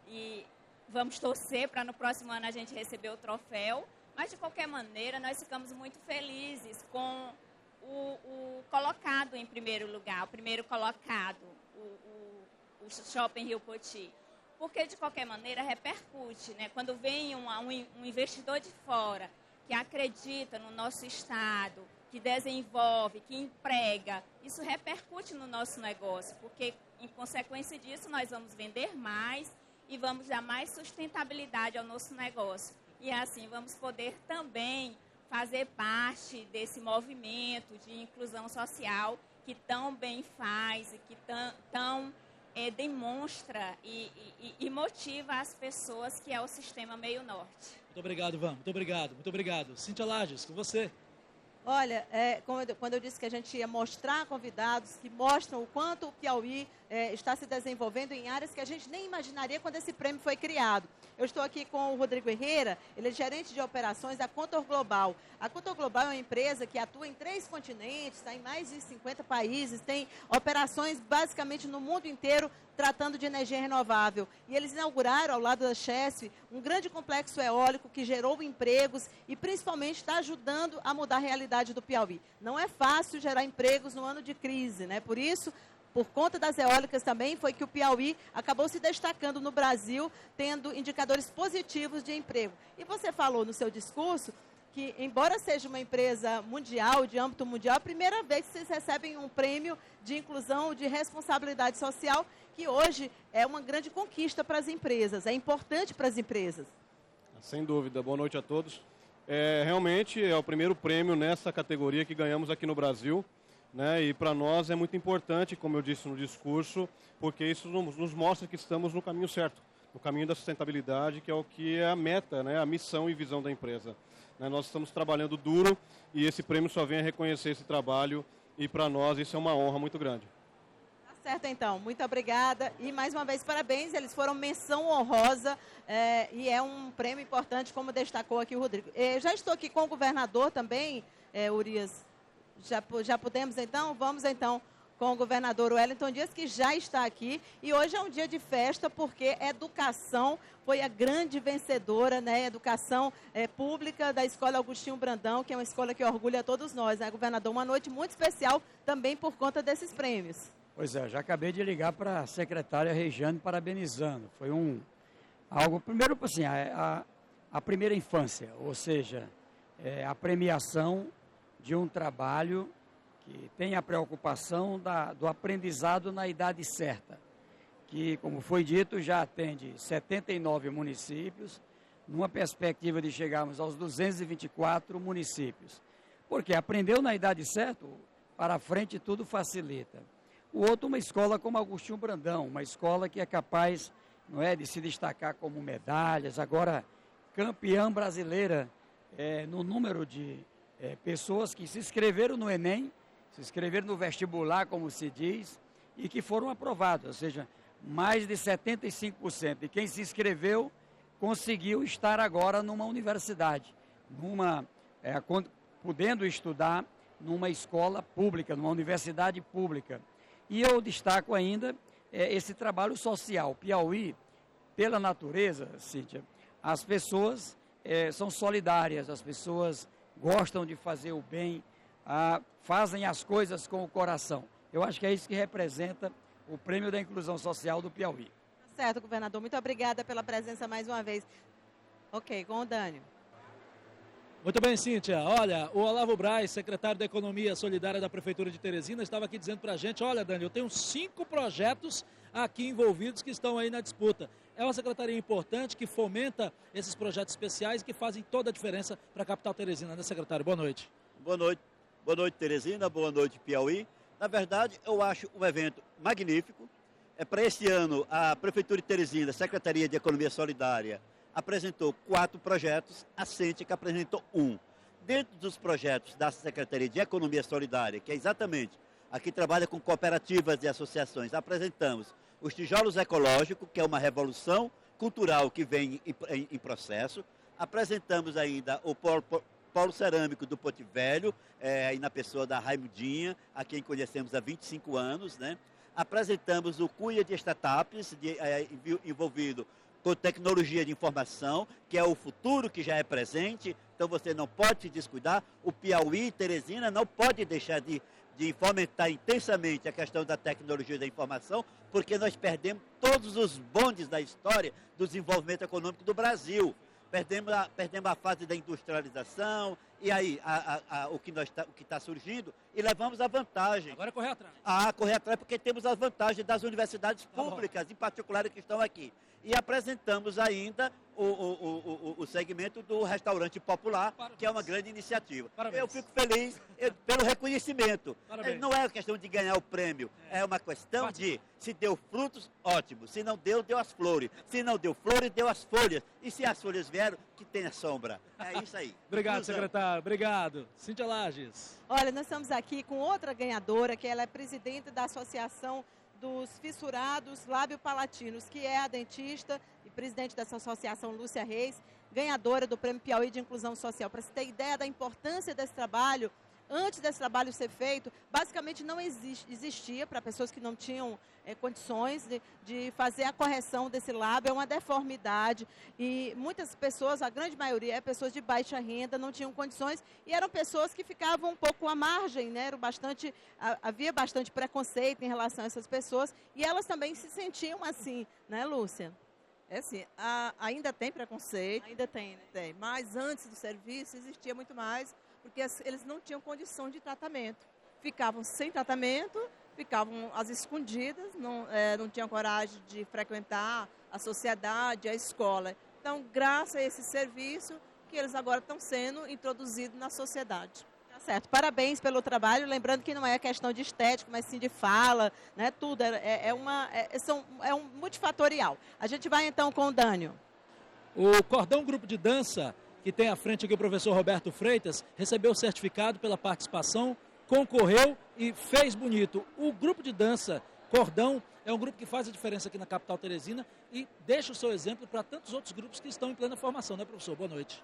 S15: e vamos torcer para no próximo ano a gente receber o troféu, mas de qualquer maneira nós ficamos muito felizes com o colocado em primeiro lugar, o primeiro colocado, o Shopping Rio Poti, porque de qualquer maneira repercute, né? Quando vem um investidor de fora que acredita no nosso estado, que desenvolve, que emprega, isso repercute no nosso negócio, porque em consequência disso nós vamos vender mais e vamos dar mais sustentabilidade ao nosso negócio. E assim vamos poder também fazer parte desse movimento de inclusão social que tão bem faz e que tão demonstra e motiva as pessoas, que é o Sistema Meio Norte.
S11: Muito obrigado, Van. Muito obrigado. Muito obrigado. Cíntia Lages, com você.
S14: Olha, quando eu disse que a gente ia mostrar convidados que mostram o quanto o Piauí está se desenvolvendo em áreas que a gente nem imaginaria quando esse prêmio foi criado. Eu estou aqui com o Rodrigo Herrera, ele é gerente de operações da Contor Global. A Contor Global é uma empresa que atua em 3 continentes, está em mais de 50 países, tem operações basicamente no mundo inteiro tratando de energia renovável. E eles inauguraram, ao lado da Chesf, um grande complexo eólico que gerou empregos e principalmente está ajudando a mudar a realidade do Piauí. Não é fácil gerar empregos no ano de crise, né? Por isso, por conta das eólicas também, foi que o Piauí acabou se destacando no Brasil, tendo indicadores positivos de emprego. E você falou no seu discurso que, embora seja uma empresa mundial, de âmbito mundial, é a primeira vez que vocês recebem um prêmio de inclusão, de responsabilidade social, que hoje é uma grande conquista para as empresas, é importante para as empresas.
S17: Sem dúvida. Boa noite a todos. Realmente é o primeiro prêmio nessa categoria que ganhamos aqui no Brasil, né? E para nós é muito importante, como eu disse no discurso, porque isso nos mostra que estamos no caminho certo, no caminho da sustentabilidade, que é o que é a meta, né? A missão e visão da empresa. Nós estamos trabalhando duro e esse prêmio só vem a reconhecer esse trabalho e para nós isso é uma honra muito grande.
S14: Tá certo, então. Muito obrigada e mais uma vez parabéns. Eles foram menção honrosa e é um prêmio importante, como destacou aqui o Rodrigo. Já estou aqui com o governador também, Urias. Já podemos então? Vamos então com o governador Wellington Dias, que já está aqui. E hoje é um dia de festa, porque educação foi a grande vencedora, né? Educação pública da Escola Augustinho Brandão, que é uma escola que orgulha a todos nós, né, governador? Uma noite muito especial também por conta desses prêmios.
S8: Pois é, já acabei de ligar para a secretária Regiane parabenizando. Foi algo, primeiro assim, a primeira infância, ou seja, a premiação de um trabalho que tem a preocupação do aprendizado na idade certa, que, como foi dito, já atende 79 municípios, numa perspectiva de chegarmos aos 224 municípios. Porque aprendeu na idade certa, para frente tudo facilita. O outro, uma escola como Agostinho Brandão, uma escola que é capaz, não é, de se destacar como medalhas, agora campeã brasileira no número de pessoas que se inscreveram no Enem, se inscreveram no vestibular, como se diz, e que foram aprovados, ou seja, mais de 75%. E quem se inscreveu conseguiu estar agora numa universidade, podendo estudar numa escola pública, numa universidade pública. E eu destaco ainda esse trabalho social. Piauí, pela natureza, Cíntia, as pessoas são solidárias, as pessoas gostam de fazer o bem, fazem as coisas com o coração. Eu acho que é isso que representa o Prêmio da Inclusão Social do Piauí.
S14: Certo, governador. Muito obrigada pela presença mais uma vez. Ok, com o Dânio.
S11: Muito bem, Cíntia. Olha, o Olavo Braz, secretário da Economia Solidária da Prefeitura de Teresina, estava aqui dizendo para a gente, olha, Dani, eu tenho 5 projetos aqui envolvidos que estão aí na disputa. É uma secretaria importante que fomenta esses projetos especiais que fazem toda a diferença para a capital teresina, né, secretário? Boa noite.
S3: Boa noite. Boa noite, Teresina. Boa noite, Piauí. Na verdade, eu acho um evento magnífico. Para esse ano, a Prefeitura de Teresina, a Secretaria de Economia Solidária, apresentou 4 projetos, a Cíntia apresentou 1. Dentro dos projetos da Secretaria de Economia Solidária, que é exatamente a que trabalha com cooperativas e associações, apresentamos os tijolos ecológicos, que é uma revolução cultural que vem em processo. Apresentamos ainda o polo cerâmico do Ponte Velho, aí na pessoa da Raimundinha, a quem conhecemos há 25 anos, né? Apresentamos o Cuia de Startups, envolvido com tecnologia de informação, que é o futuro que já é presente, então você não pode se descuidar. O Piauí e Teresina não pode deixar de fomentar intensamente a questão da tecnologia da informação, porque nós perdemos todos os bondes da história do desenvolvimento econômico do Brasil. Perdemos a fase da industrialização, e aí o que está surgindo, e levamos a vantagem.
S11: Agora correr atrás.
S3: Correr atrás, porque temos as vantagens das universidades públicas, em particular, que estão aqui. E apresentamos ainda o segmento do restaurante popular, que é uma grande iniciativa.
S11: Parabéns.
S3: Eu fico feliz pelo reconhecimento.
S11: Parabéns.
S3: Não é questão de ganhar o prêmio, é uma questão de, se deu frutos, ótimo. Se não deu, deu as flores. Se não deu flores, deu as folhas. E se as folhas vieram, que tenha sombra. É isso aí.
S11: Obrigado, secretário. Obrigado. Cíntia Lages.
S14: Olha, nós estamos aqui com outra ganhadora, que ela é presidente da Associação dos Fissurados Lábio-Palatinos, que é a dentista e presidente dessa associação, Lúcia Reis, ganhadora do Prêmio Piauí de Inclusão Social. Para você ter ideia da importância desse trabalho, antes desse trabalho ser feito, basicamente não existia para pessoas que não tinham condições de fazer a correção desse lábio, é uma deformidade, e muitas pessoas, a grande maioria, pessoas de baixa renda, não tinham condições, e eram pessoas que ficavam um pouco à margem, né? Havia bastante preconceito em relação a essas pessoas, e elas também se sentiam assim, né, Lúcia?
S19: É assim, ainda tem preconceito.
S14: Ainda tem, né?
S19: Tem, mas antes do serviço existia muito mais, porque eles não tinham condição de tratamento. Ficavam sem tratamento, ficavam às escondidas, não tinham coragem de frequentar a sociedade, a escola. Então, graças a esse serviço, que eles agora estão sendo introduzidos na sociedade.
S14: Tá certo. Parabéns pelo trabalho. Lembrando que não é questão de estética, mas sim de fala, né? Tudo é um multifatorial. A gente vai então com o Dânio.
S11: O Cordão Grupo de Dança, que tem à frente aqui o professor Roberto Freitas, recebeu o certificado pela participação, concorreu e fez bonito. O grupo de dança Cordão é um grupo que faz a diferença aqui na capital teresina e deixa o seu exemplo para tantos outros grupos que estão em plena formação, né, professor? Boa noite.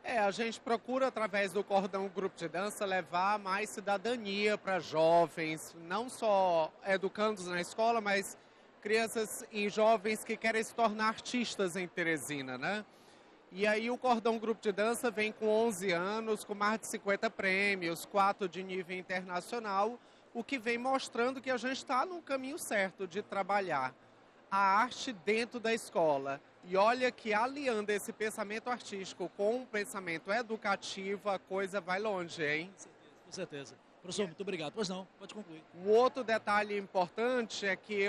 S20: A gente procura, através do Cordão Grupo de Dança, levar mais cidadania para jovens, não só educandos na escola, mas crianças e jovens que querem se tornar artistas em Teresina, né? E aí o Cordão Grupo de Dança vem com 11 anos, com mais de 50 prêmios, 4 de nível internacional, o que vem mostrando que a gente está no caminho certo de trabalhar a arte dentro da escola. E olha que aliando esse pensamento artístico com um pensamento educativo, a coisa vai longe, hein?
S11: Com certeza. Professor, muito obrigado. Pois não, pode concluir.
S20: Um outro detalhe importante é que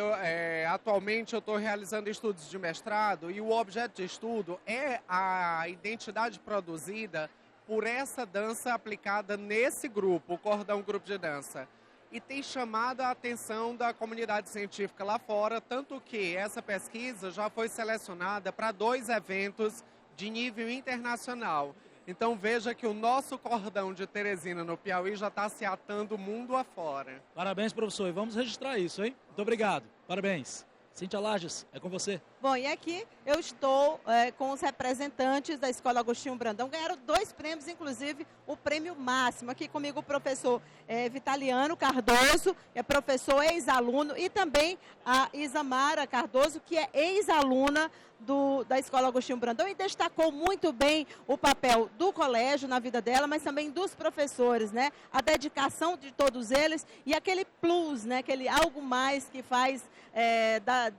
S20: atualmente eu estou realizando estudos de mestrado e o objeto de estudo é a identidade produzida por essa dança aplicada nesse grupo, o Cordão Grupo de Dança. e tem chamado a atenção da comunidade científica lá fora, tanto que essa pesquisa já foi selecionada para 2 eventos de nível internacional. Então veja que o nosso cordão de Teresina no Piauí já está se atando mundo afora.
S11: Parabéns, professor, e vamos registrar isso, hein? Muito obrigado, parabéns. Cíntia Lages, é com você.
S14: Bom, e aqui eu estou com os representantes da Escola Agostinho Brandão. Ganharam 2 prêmios, inclusive o prêmio máximo. Aqui comigo o professor Vitaliano Cardoso, que é professor ex-aluno, e também a Isamara Cardoso, que é ex-aluna da Escola Agostinho Brandão e destacou muito bem o papel do colégio na vida dela, mas também dos professores, né? A dedicação de todos eles e aquele plus, né? Aquele algo mais que faz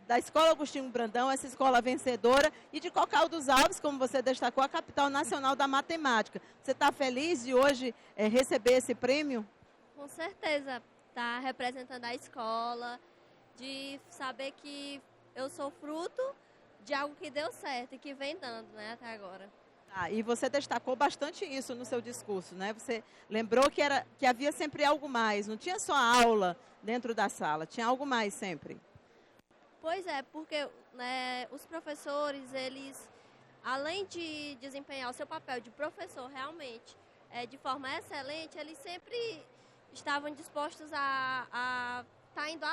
S14: da Escola Agostinho Brandão, essa escola vencedora, e de Cocal dos Alves, como você destacou, a capital nacional da matemática. Você está feliz de hoje receber esse prêmio?
S9: Com certeza, tá representando a escola, de saber que eu sou fruto de algo que deu certo e que vem dando, né, até agora.
S14: E você destacou bastante isso no seu discurso, né? Você lembrou que havia sempre algo mais, não tinha só aula dentro da sala, tinha algo mais sempre.
S9: Pois é, porque né, os professores, eles, além de desempenhar o seu papel de professor realmente de forma excelente, eles sempre estavam dispostos a estar indo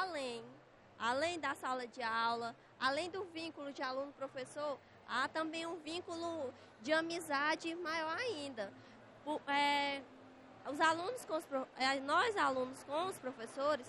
S9: além da sala de aula, além do vínculo de aluno-professor, há também um vínculo de amizade maior ainda. Nós, alunos com os professores,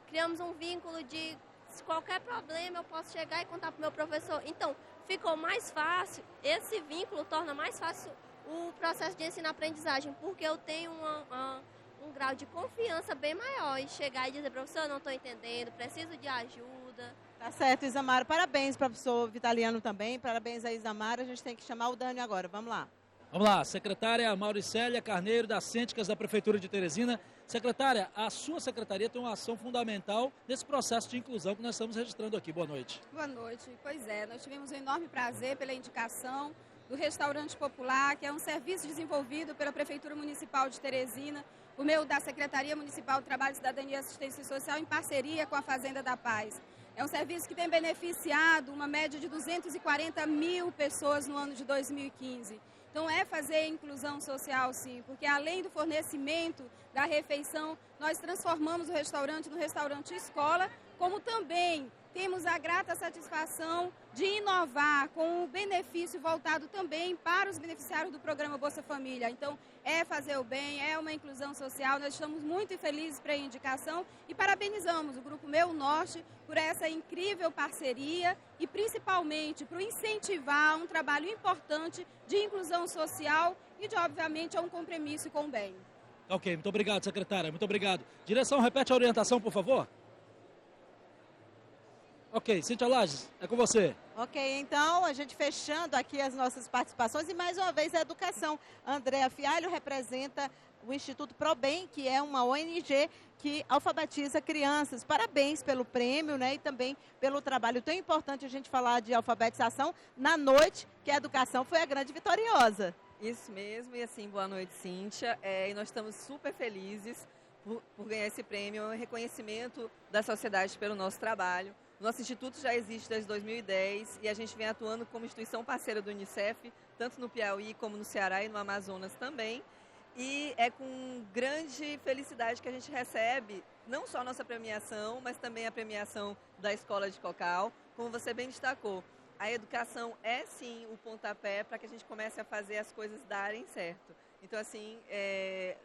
S9: criamos um vínculo de se qualquer problema eu posso chegar e contar para o meu professor. Então, ficou mais fácil, esse vínculo torna mais fácil o processo de ensino-aprendizagem, porque eu tenho um grau de confiança bem maior e chegar e dizer, professor, eu não estou entendendo, preciso de ajuda.
S14: Tá certo, Isamara. Parabéns, professor Vitaliano também. Parabéns a Isamara. A gente tem que chamar o Dânio agora. Vamos lá.
S11: Vamos lá, secretária Mauricélia Carneiro, das Cênticas da Prefeitura de Teresina. Secretária, a sua secretaria tem uma ação fundamental nesse processo de inclusão que nós estamos registrando aqui. Boa noite.
S4: Boa noite. Pois é, nós tivemos um enorme prazer pela indicação do Restaurante Popular, que é um serviço desenvolvido pela Prefeitura Municipal de Teresina, por meio da Secretaria Municipal do Trabalho, Cidadania e Assistência Social, em parceria com a Fazenda da Paz. É um serviço que tem beneficiado uma média de 240 mil pessoas no ano de 2015. Então, é fazer inclusão social, sim, porque além do fornecimento da refeição, nós transformamos o restaurante no restaurante escola, como também temos a grata satisfação de inovar com o benefício voltado também para os beneficiários do programa Bolsa Família. Então, é fazer o bem, é uma inclusão social. Nós estamos muito felizes para a indicação e parabenizamos o Grupo Meu Norte por essa incrível parceria e principalmente por incentivar um trabalho importante de inclusão social e de, obviamente, um compromisso com o bem.
S11: Ok, muito obrigado, secretária. Muito obrigado. Direção, repete a orientação, por favor. Ok, Cíntia Lages, é com você.
S14: Ok, então, a gente fechando aqui as nossas participações e mais uma vez a educação. Andréa Fialho representa o Instituto ProBem, que é uma ONG que alfabetiza crianças. Parabéns pelo prêmio, né, e também pelo trabalho tão importante a gente falar de alfabetização na noite, que a educação foi a grande vitoriosa.
S2: Isso mesmo, e assim, boa noite, Cíntia. E nós estamos super felizes por ganhar esse prêmio, é um reconhecimento da sociedade pelo nosso trabalho. Nosso instituto já existe desde 2010 e a gente vem atuando como instituição parceira do Unicef, tanto no Piauí como no Ceará e no Amazonas também. E é com grande felicidade que a gente recebe não só a nossa premiação, mas também a premiação da Escola de Cocal. Como você bem destacou, a educação é sim o pontapé para que a gente comece a fazer as coisas darem certo. Então, assim,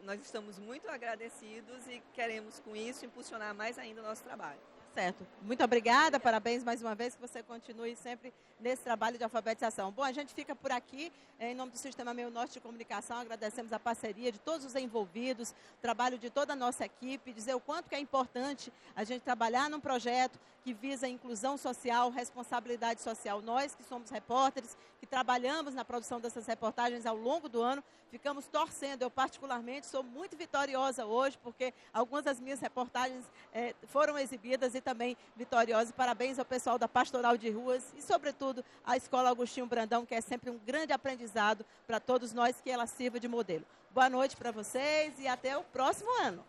S2: nós estamos muito agradecidos e queremos, com isso, impulsionar mais ainda o nosso trabalho.
S14: Certo. Muito obrigada, parabéns mais uma vez, que você continue sempre nesse trabalho de alfabetização. Bom, a gente fica por aqui, em nome do Sistema Meio Norte de Comunicação, agradecemos a parceria de todos os envolvidos, o trabalho de toda a nossa equipe, dizer o quanto que é importante a gente trabalhar num projeto que visa a inclusão social, responsabilidade social. Nós que somos repórteres, que trabalhamos na produção dessas reportagens ao longo do ano, ficamos torcendo. Eu particularmente sou muito vitoriosa hoje, porque algumas das minhas reportagens foram exibidas e também vitoriosas. Parabéns ao pessoal da Pastoral de Ruas e, sobretudo, à Escola Agostinho Brandão, que é sempre um grande aprendizado para todos nós, que ela sirva de modelo. Boa noite para vocês e até o próximo ano.